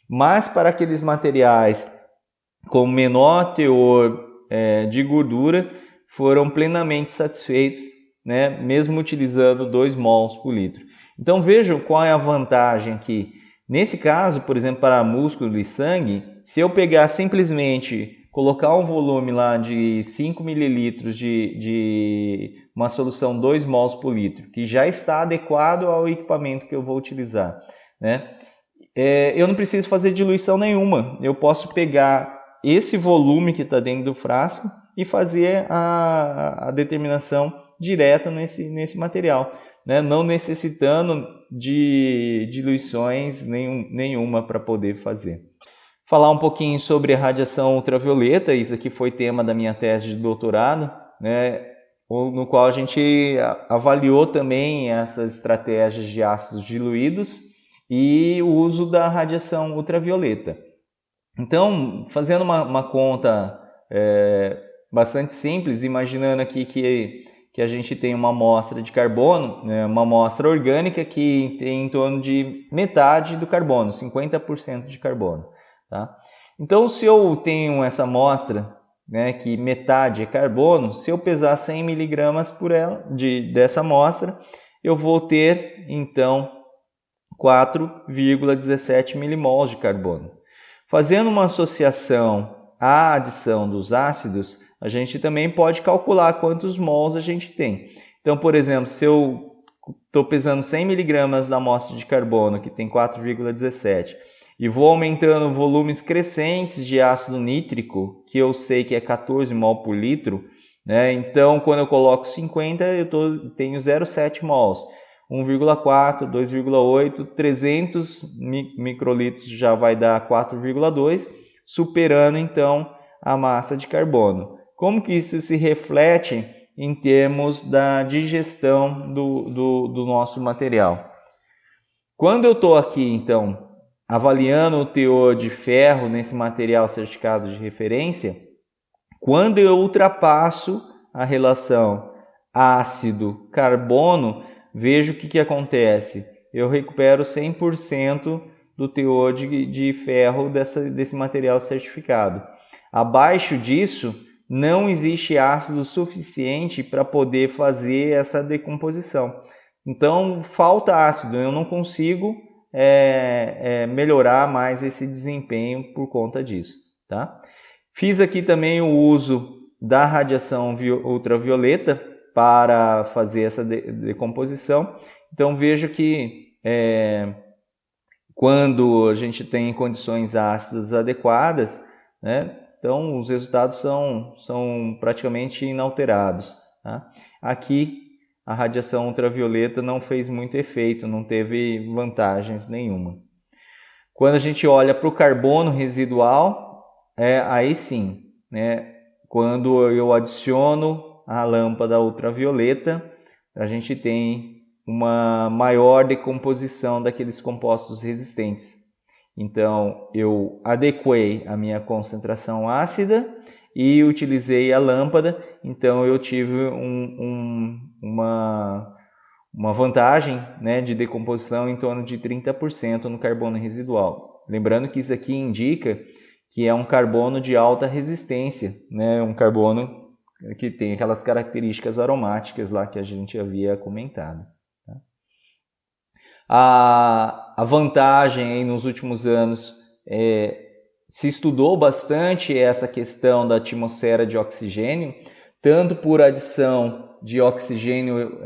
Mas para aqueles materiais com menor teor de gordura, foram plenamente satisfeitos, né, mesmo utilizando 2 mols por litro. Então vejam qual é a vantagem aqui. Nesse caso, por exemplo, para músculo e sangue, se eu pegar simplesmente, colocar um volume lá de 5 ml de uma solução 2 mols por litro, que já está adequado ao equipamento que eu vou utilizar, né? Eu não preciso fazer diluição nenhuma. Eu posso pegar esse volume que está dentro do frasco e fazer a determinação direto nesse material, né? Não necessitando de diluições nenhuma para poder fazer. Falar um pouquinho sobre a radiação ultravioleta, isso aqui foi tema da minha tese de doutorado, né? No qual a gente avaliou também essas estratégias de ácidos diluídos e o uso da radiação ultravioleta. Então, fazendo uma conta bastante simples, imaginando aqui que a gente tem uma amostra de carbono, né, uma amostra orgânica que tem em torno de metade do carbono, 50% de carbono. Tá? Então, se eu tenho essa amostra, né, que metade é carbono, se eu pesar 100 miligramas por ela, dessa amostra, eu vou ter, então, 4,17 milimols de carbono. Fazendo uma associação à adição dos ácidos, a gente também pode calcular quantos mols a gente tem. Então, por exemplo, se eu estou pesando 100 miligramas da amostra de carbono, que tem 4,17, e vou aumentando volumes crescentes de ácido nítrico, que eu sei que é 14 mol por litro, né? Então, quando eu coloco 50, tenho 0,7 mols. 1,4, 2,8, 300 microlitros já vai dar 4,2, superando então a massa de carbono. Como que isso se reflete em termos da digestão do nosso material? Quando eu estou aqui, então, avaliando o teor de ferro nesse material certificado de referência, quando eu ultrapasso a relação ácido-carbono, vejo o que acontece. Eu recupero 100% do teor de ferro desse material certificado. Abaixo disso, não existe ácido suficiente para poder fazer essa decomposição. Então, falta ácido, eu não consigo melhorar mais esse desempenho por conta disso. Tá? Fiz aqui também o uso da radiação ultravioleta para fazer essa decomposição. Então veja que quando a gente tem condições ácidas adequadas, né? Então os resultados são praticamente inalterados. Tá? Aqui a radiação ultravioleta não fez muito efeito, não teve vantagens nenhuma. Quando a gente olha para o carbono residual, aí sim, né? Quando eu adiciono a lâmpada ultravioleta, a gente tem uma maior decomposição daqueles compostos resistentes. Então, eu adequei a minha concentração ácida e utilizei a lâmpada, então eu tive uma vantagem, né, de decomposição em torno de 30% no carbono residual. Lembrando que isso aqui indica que é um carbono de alta resistência, né, um carbono que tem aquelas características aromáticas lá que a gente havia comentado. Tá? A vantagem aí nos últimos anos se estudou bastante essa questão da atmosfera de oxigênio, tanto por adição de oxigênio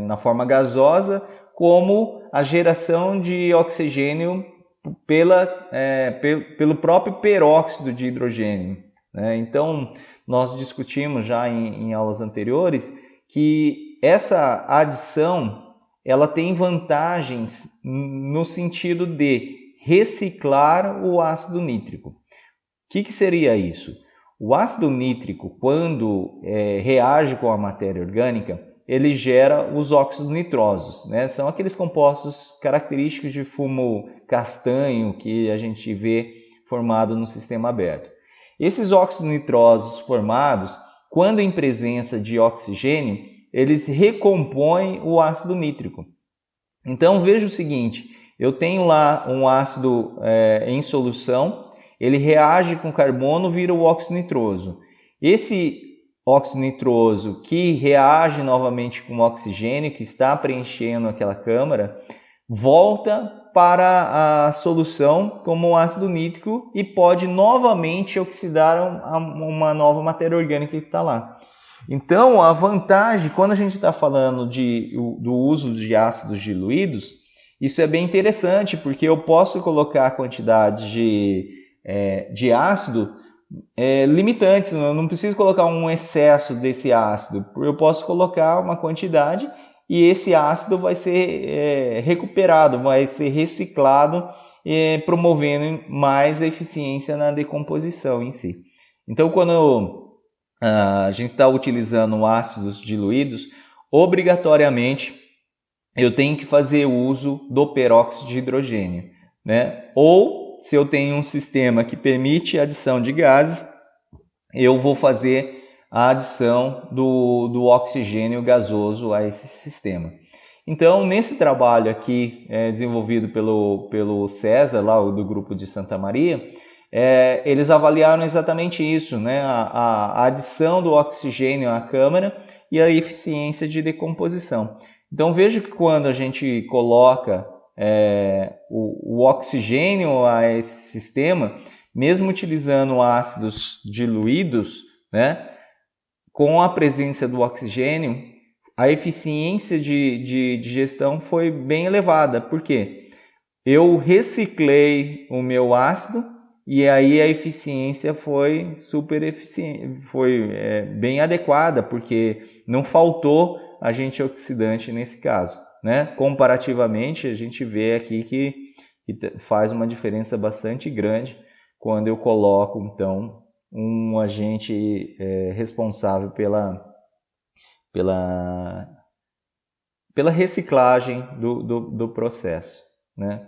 na forma gasosa, como a geração de oxigênio pelo próprio peróxido de hidrogênio. Né? Então, nós discutimos já em aulas anteriores que essa adição ela tem vantagens no sentido de reciclar o ácido nítrico. O que seria isso? O ácido nítrico, quando reage com a matéria orgânica, ele gera os óxidos nitrosos, né? São aqueles compostos característicos de fumo castanho que a gente vê formado no sistema aberto. Esses óxidos nitrosos formados, quando em presença de oxigênio, eles recompõem o ácido nítrico. Então veja o seguinte, eu tenho lá um ácido em solução, ele reage com carbono, vira o óxido nitroso. Esse óxido nitroso que reage novamente com o oxigênio, que está preenchendo aquela câmara, volta para a solução como ácido nítrico e pode novamente oxidar uma nova matéria orgânica que está lá. Então, a vantagem, quando a gente está falando do uso de ácidos diluídos, isso é bem interessante, porque eu posso colocar a quantidade de ácido limitantes, eu não preciso colocar um excesso desse ácido, eu posso colocar uma quantidade e esse ácido vai ser recuperado, vai ser reciclado, promovendo mais a eficiência na decomposição em si. Então, quando a gente está utilizando ácidos diluídos, obrigatoriamente eu tenho que fazer uso do peróxido de hidrogênio, né? Ou se eu tenho um sistema que permite a adição de gases, eu vou fazer a adição do oxigênio gasoso a esse sistema. Então, nesse trabalho aqui desenvolvido pelo César, lá do grupo de Santa Maria, eles avaliaram exatamente isso, né? A adição do oxigênio à câmara e a eficiência de decomposição. Então veja que quando a gente coloca o oxigênio a esse sistema, mesmo utilizando ácidos diluídos, né, com a presença do oxigênio, a eficiência de gestão foi bem elevada. Por quê? Eu reciclei o meu ácido e aí a eficiência foi super eficiente, foi bem adequada, porque não faltou agente oxidante nesse caso, né? Comparativamente, a gente vê aqui que faz uma diferença bastante grande quando eu coloco, então, um agente responsável pela reciclagem do processo, né?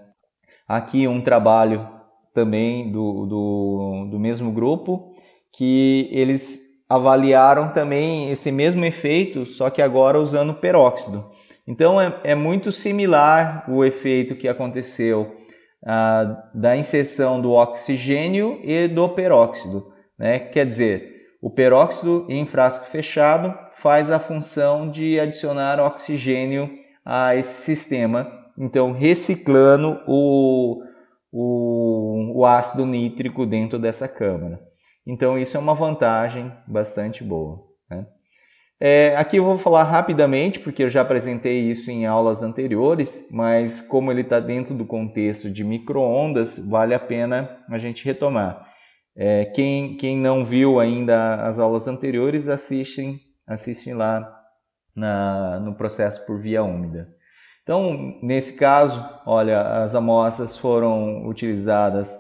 Aqui um trabalho também do mesmo grupo, que eles avaliaram também esse mesmo efeito, só que agora usando peróxido. Então é muito similar o efeito que aconteceu da inserção do oxigênio e do peróxido, né? Quer dizer, o peróxido em frasco fechado faz a função de adicionar oxigênio a esse sistema, então reciclando o ácido nítrico dentro dessa câmara. Então isso é uma vantagem bastante boa, né? Aqui eu vou falar rapidamente, porque eu já apresentei isso em aulas anteriores, mas como ele está dentro do contexto de micro-ondas, vale a pena a gente retomar. Quem não viu ainda as aulas anteriores, assistem lá no processo por via úmida. Então, nesse caso, olha, as amostras foram utilizadas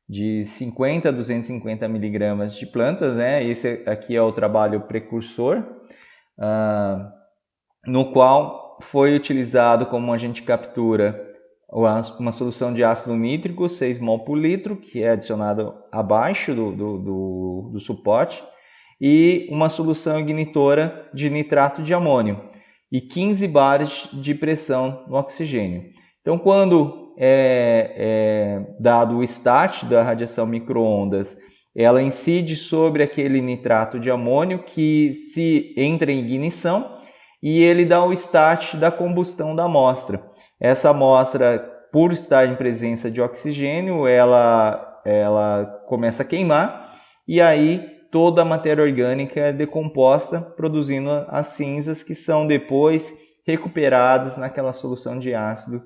de 50 a 250 miligramas de plantas, né? Esse aqui é o trabalho precursor, no qual foi utilizado como agente de captura uma solução de ácido nítrico, 6 mol por litro, que é adicionado abaixo do suporte, e uma solução ignitora de nitrato de amônio e 15 bares de pressão no oxigênio. Então, quando é dado o start da radiação micro-ondas, ela incide sobre aquele nitrato de amônio que se entra em ignição e ele dá o start da combustão da amostra. Essa amostra, por estar em presença de oxigênio, ela começa a queimar e aí toda a matéria orgânica é decomposta, produzindo as cinzas que são depois recuperadas naquela solução de ácido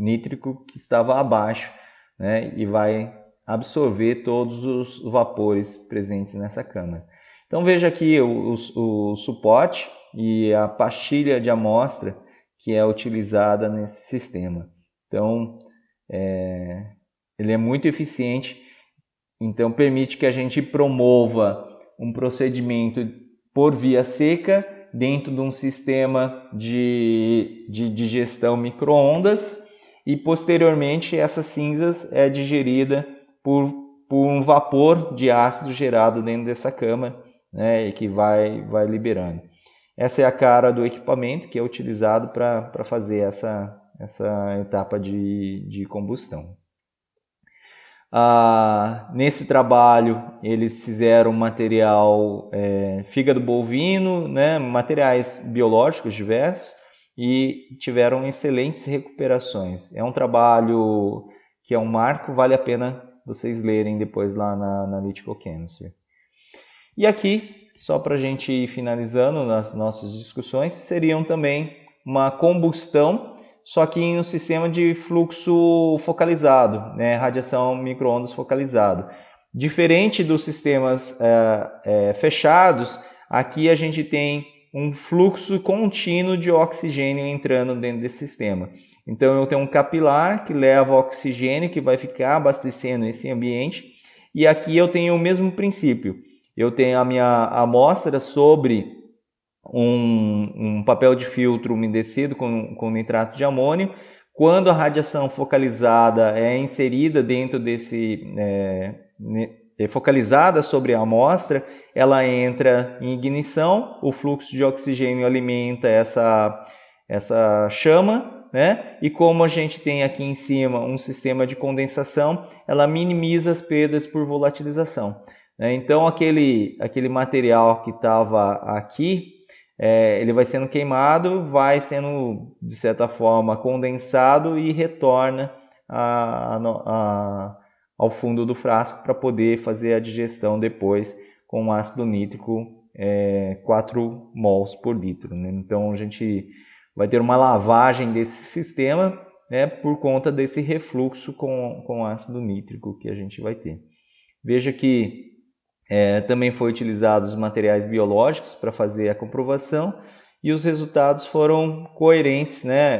nítrico que estava abaixo, né, e vai absorver todos os vapores presentes nessa câmara. Então veja aqui o suporte e a pastilha de amostra que é utilizada nesse sistema. Então ele é muito eficiente, então permite que a gente promova um procedimento por via seca dentro de um sistema de digestão micro-ondas e posteriormente essas cinzas é digerida por um vapor de ácido gerado dentro dessa câmara, né, e que vai liberando. Essa é a cara do equipamento que é utilizado para fazer essa etapa de combustão. Nesse trabalho eles fizeram material fígado bovino, né, materiais biológicos diversos e tiveram excelentes recuperações. É um trabalho que é um marco, vale a pena vocês lerem depois lá na Analytical Chemistry. E aqui, só para a gente ir finalizando nas nossas discussões, seriam também uma combustão, só que em um sistema de fluxo focalizado, né? Radiação micro-ondas focalizado. Diferente dos sistemas fechados, aqui a gente tem um fluxo contínuo de oxigênio entrando dentro desse sistema. Então eu tenho um capilar que leva oxigênio que vai ficar abastecendo esse ambiente, e aqui eu tenho o mesmo princípio. Eu tenho a minha amostra sobre um papel de filtro umedecido com nitrato de amônio. Quando a radiação focalizada é inserida dentro desse... focalizada sobre a amostra, ela entra em ignição, o fluxo de oxigênio alimenta essa chama, né? E como a gente tem aqui em cima um sistema de condensação, ela minimiza as perdas por volatilização. Então aquele material que estava aqui, ele vai sendo queimado, vai sendo de certa forma condensado e retorna ao fundo do frasco para poder fazer a digestão depois com ácido nítrico 4 mols por litro, né? Então a gente vai ter uma lavagem desse sistema, né, por conta desse refluxo com ácido nítrico que a gente vai ter. Veja que também foi utilizados materiais biológicos para fazer a comprovação e os resultados foram coerentes, né,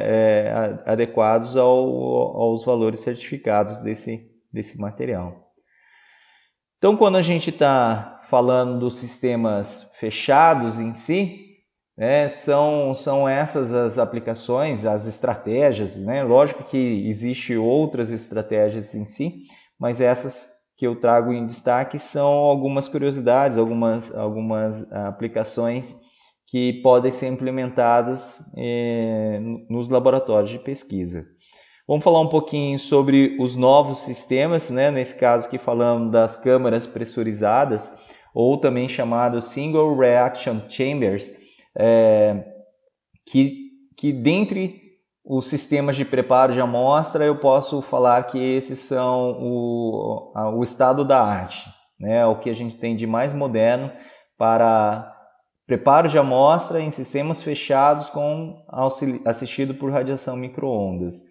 adequados aos valores certificados desse material. Então, quando a gente está falando dos sistemas fechados em si, né, são essas as aplicações, as estratégias, né? Lógico que existem outras estratégias em si, mas essas que eu trago em destaque são algumas curiosidades, algumas aplicações que podem ser implementadas nos laboratórios de pesquisa. Vamos falar um pouquinho sobre os novos sistemas, né? Nesse caso aqui falamos das câmaras pressurizadas, ou também chamado Single Reaction Chambers, que dentre os sistemas de preparo de amostra eu posso falar que esses são o estado da arte, né? O que a gente tem de mais moderno para preparo de amostra em sistemas fechados assistido por radiação micro-ondas.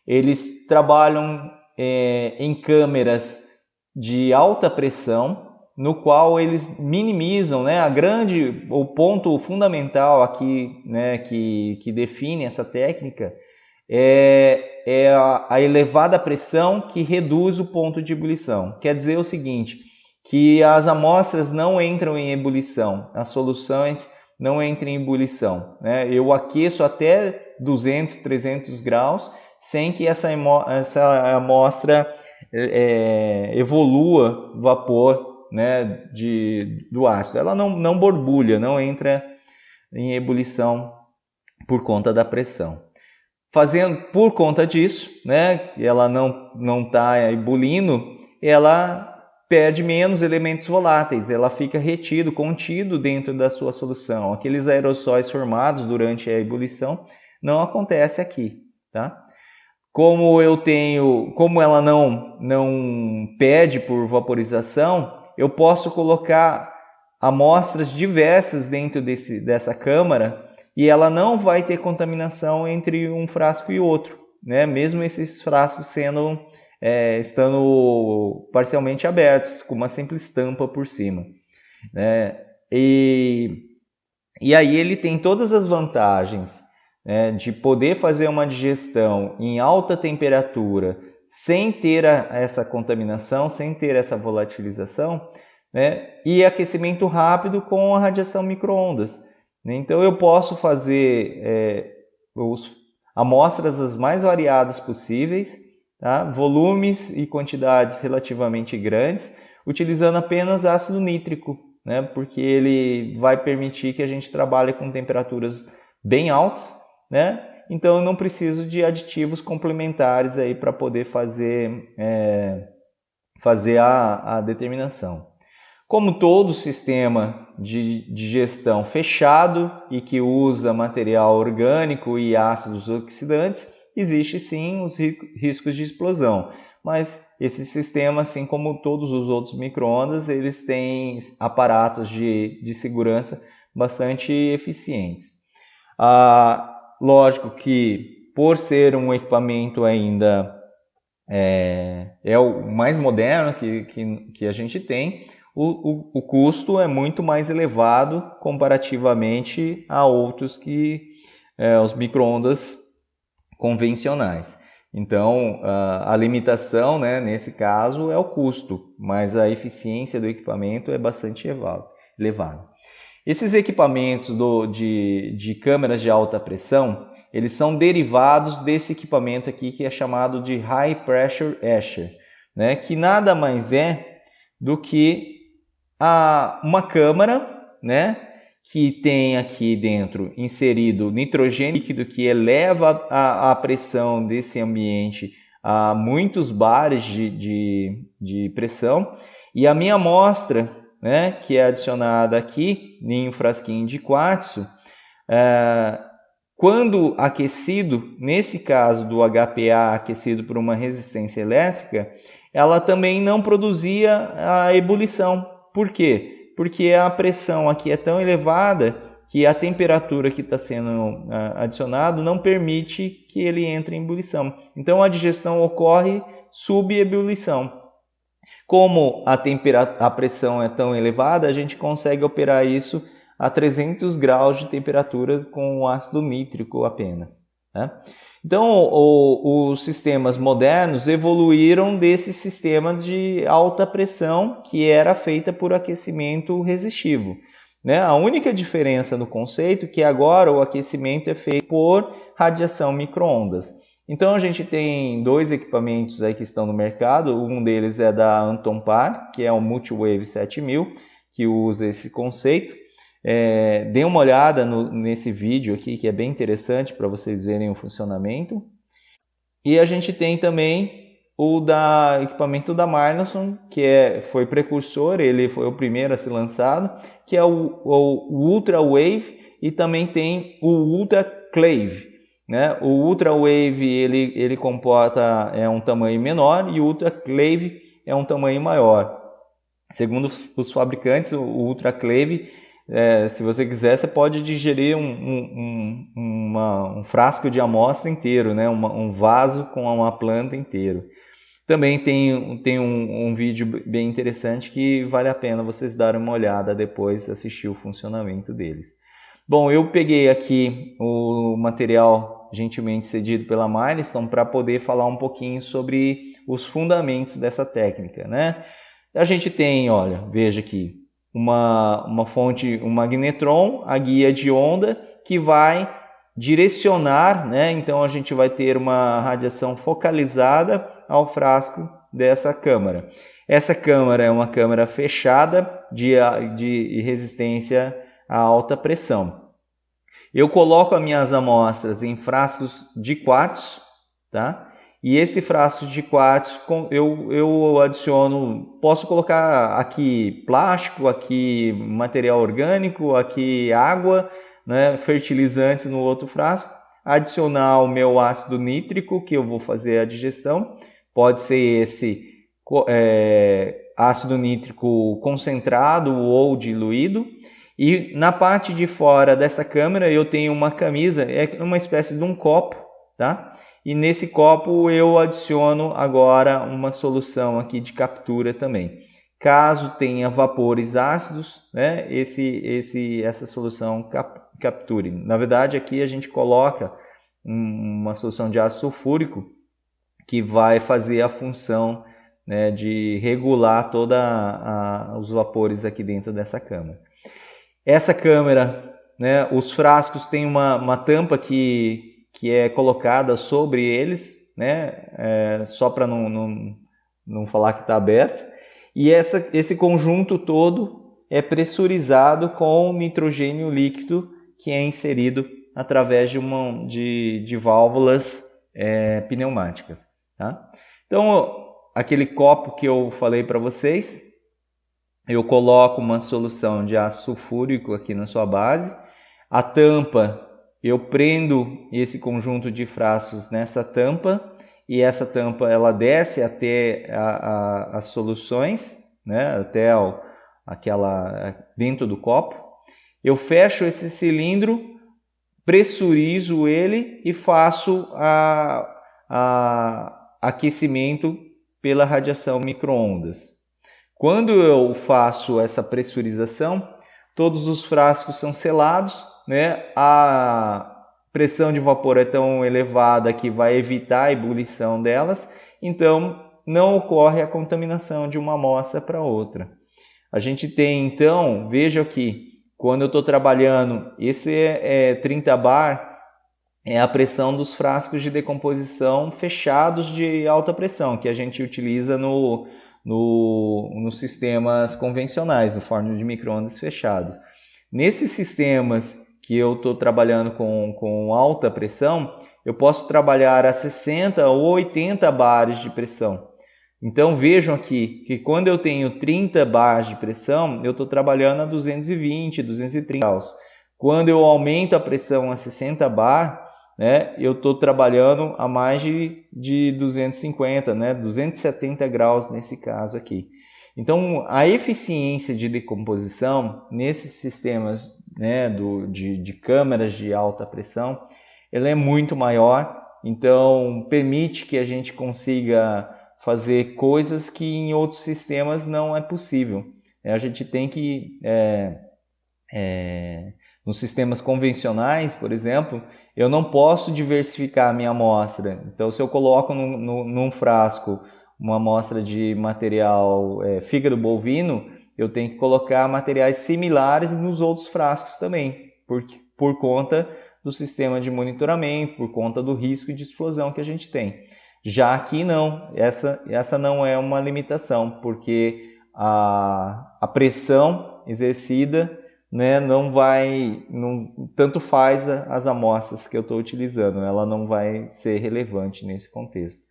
Eles trabalham em câmeras de alta pressão, no qual eles minimizam, né, o ponto fundamental aqui, né, que define essa técnica é a elevada pressão que reduz o ponto de ebulição. Quer dizer o seguinte, que as amostras não entram em ebulição, as soluções não entram em ebulição, né? Eu aqueço até 200, 300 graus sem que essa amostra evolua vapor, né, do ácido. Ela não borbulha, não entra em ebulição por conta da pressão. Por conta disso, né, ela não está ebulindo, ela perde menos elementos voláteis, ela fica contido dentro da sua solução. Aqueles aerossóis formados durante a ebulição não acontece aqui, tá? Como ela não perde por vaporização, eu posso colocar amostras diversas dentro dessa câmara e ela não vai ter contaminação entre um frasco e outro, né? Mesmo esses frascos estando parcialmente abertos, com uma simples tampa por cima, né? E aí ele tem todas as vantagens, né, de poder fazer uma digestão em alta temperatura sem ter essa contaminação, sem ter essa volatilização, né, e aquecimento rápido com a radiação micro-ondas. Então eu posso fazer amostras as mais variadas possíveis, tá? Volumes e quantidades relativamente grandes, utilizando apenas ácido nítrico, né? Porque ele vai permitir que a gente trabalhe com temperaturas bem altas, né? Então eu não preciso de aditivos complementares aí para poder fazer a determinação. Como todo sistema de gestão fechado e que usa material orgânico e ácidos oxidantes, existe sim os riscos de explosão. Mas esse sistema, assim como todos os outros micro-ondas, eles têm aparatos de segurança bastante eficientes. Lógico que, por ser um equipamento ainda o mais moderno que a gente tem, o custo é muito mais elevado comparativamente a outros os micro-ondas convencionais. Então, a limitação, né, nesse caso é o custo, mas a eficiência do equipamento é bastante elevada. Esses equipamentos de câmeras de alta pressão, eles são derivados desse equipamento aqui que é chamado de High Pressure Etcher, né, que nada mais é do que uma câmara, né, que tem aqui dentro inserido nitrogênio líquido que eleva a pressão desse ambiente a muitos bares de pressão, e a minha amostra, né, que é adicionada aqui em um frasquinho de quartzo, quando aquecido, nesse caso do HPA aquecido por uma resistência elétrica, ela também não produzia a ebulição. Por quê? Porque a pressão aqui é tão elevada que a temperatura que está sendo adicionada não permite que ele entre em ebulição. Então a digestão ocorre subebulição. Como a pressão é tão elevada, a gente consegue operar isso a 300 graus de temperatura com o ácido nítrico apenas, né? Então, os sistemas modernos evoluíram desse sistema de alta pressão que era feita por aquecimento resistivo, né? A única diferença no conceito é que agora o aquecimento é feito por radiação micro-ondas. Então, a gente tem dois equipamentos aí que estão no mercado. Um deles é da Anton Par, que é o Multiwave 7000, que usa esse conceito. Dê uma olhada nesse vídeo aqui, que é bem interessante para vocês verem o funcionamento. E a gente tem também o equipamento da Michelson, que foi precursor, ele foi o primeiro a ser lançado, que é o Ultra Wave, e também tem o Ultra Clave, né? O Ultra Wave ele comporta um tamanho menor e o Ultra Clave é um tamanho maior. Segundo os fabricantes, o ultraclave, se você quiser, você pode digerir um frasco de amostra inteiro, né? Um vaso com uma planta inteiro. Também tem um vídeo bem interessante que vale a pena vocês darem uma olhada depois, assistir o funcionamento deles. Bom, eu peguei aqui o material gentilmente cedido pela Milestone para poder falar um pouquinho sobre os fundamentos dessa técnica, né? A gente tem, olha, veja aqui, uma fonte, um magnetron, a guia de onda que vai direcionar, né? Então a gente vai ter uma radiação focalizada ao frasco dessa câmara. Essa câmara é uma câmara fechada de resistência a alta pressão. Eu coloco as minhas amostras em frascos de quartzo, tá? E esse frasco de quartzo eu adiciono, posso colocar aqui plástico, aqui material orgânico, aqui água, né, fertilizantes no outro frasco, adicionar o meu ácido nítrico que eu vou fazer a digestão, pode ser esse ácido nítrico concentrado ou diluído. E na parte de fora dessa câmara eu tenho uma camisa, é uma espécie de um copo, tá? E nesse copo eu adiciono agora uma solução aqui de captura também. Caso tenha vapores ácidos, né, essa solução capture. Na verdade, aqui a gente coloca uma solução de ácido sulfúrico que vai fazer a função, né, de regular todos os vapores aqui dentro dessa câmara. Essa câmera, né, os frascos têm uma tampa que é colocada sobre eles, né, só para não falar que está aberto. E esse conjunto todo é pressurizado com nitrogênio líquido que é inserido através de válvulas pneumáticas. Tá? Então, aquele copo que eu falei para vocês, eu coloco uma solução de ácido sulfúrico aqui na sua base. A tampa, eu prendo esse conjunto de frascos nessa tampa e essa tampa ela desce até as soluções, né, até aquela dentro do copo. Eu fecho esse cilindro, pressurizo ele e faço aquecimento pela radiação micro-ondas. Quando eu faço essa pressurização, todos os frascos são selados, né? A pressão de vapor é tão elevada que vai evitar a ebulição delas, então não ocorre a contaminação de uma amostra para outra. A gente tem então, veja aqui, quando eu estou trabalhando, esse é 30 bar, é a pressão dos frascos de decomposição fechados de alta pressão, que a gente utiliza nos sistemas convencionais, no forno de micro-ondas fechados. Nesses sistemas que eu estou trabalhando com alta pressão, eu posso trabalhar a 60 ou 80 bares de pressão. Então vejam aqui que quando eu tenho 30 bares de pressão, eu estou trabalhando a 220, 230 graus. Quando eu aumento a pressão a 60 bar, né, eu estou trabalhando a mais de 250, né, 270 graus nesse caso aqui. Então, a eficiência de decomposição nesses sistemas, né, de câmaras de alta pressão, ela é muito maior, então permite que a gente consiga fazer coisas que em outros sistemas não é possível. A gente tem que, nos sistemas convencionais, por exemplo, eu não posso diversificar a minha amostra. Então, se eu coloco num frasco uma amostra de material fígado bovino, eu tenho que colocar materiais similares nos outros frascos também, por conta do sistema de monitoramento, por conta do risco de explosão que a gente tem. Já aqui não, essa não é uma limitação, porque a pressão exercida, né, tanto faz as amostras que eu estou utilizando, ela não vai ser relevante nesse contexto.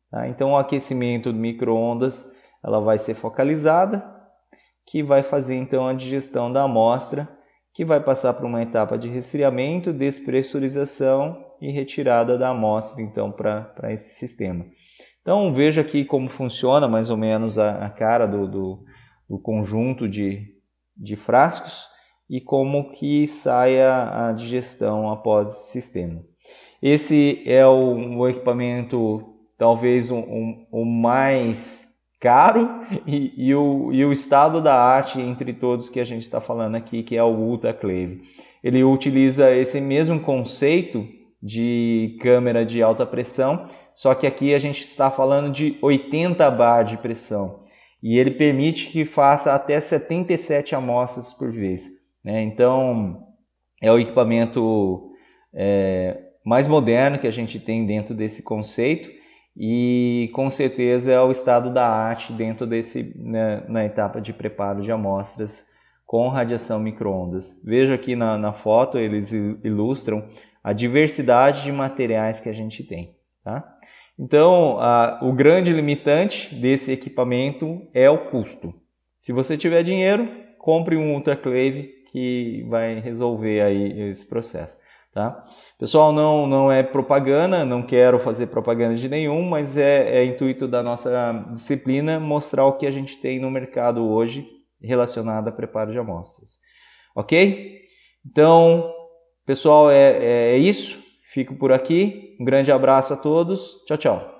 Tá? Então, o aquecimento do micro-ondas ela vai ser focalizada, que vai fazer então a digestão da amostra, que vai passar por uma etapa de resfriamento, despressurização e retirada da amostra então para esse sistema. Então veja aqui como funciona mais ou menos a cara do do conjunto de frascos e como que sai a digestão após esse sistema. Esse é o equipamento talvez o mais caro e o estado da arte entre todos que a gente está falando aqui, que é o Ultraclave. Ele utiliza esse mesmo conceito de câmera de alta pressão, só que aqui a gente está falando de 80 bar de pressão e ele permite que faça até 77 amostras por vez, né? Então é o equipamento mais moderno que a gente tem dentro desse conceito e com certeza é o estado da arte dentro desse, né, na etapa de preparo de amostras com radiação micro-ondas. Veja aqui na foto, eles ilustram a diversidade de materiais que a gente tem, tá? Então, o grande limitante desse equipamento é o custo. Se você tiver dinheiro, compre um Ultraclave que vai resolver aí esse processo, tá? Pessoal, não é propaganda, não quero fazer propaganda de nenhum, mas é intuito da nossa disciplina mostrar o que a gente tem no mercado hoje relacionado a preparo de amostras. Ok? Então, pessoal, é isso. Fico por aqui. Um grande abraço a todos. Tchau, tchau.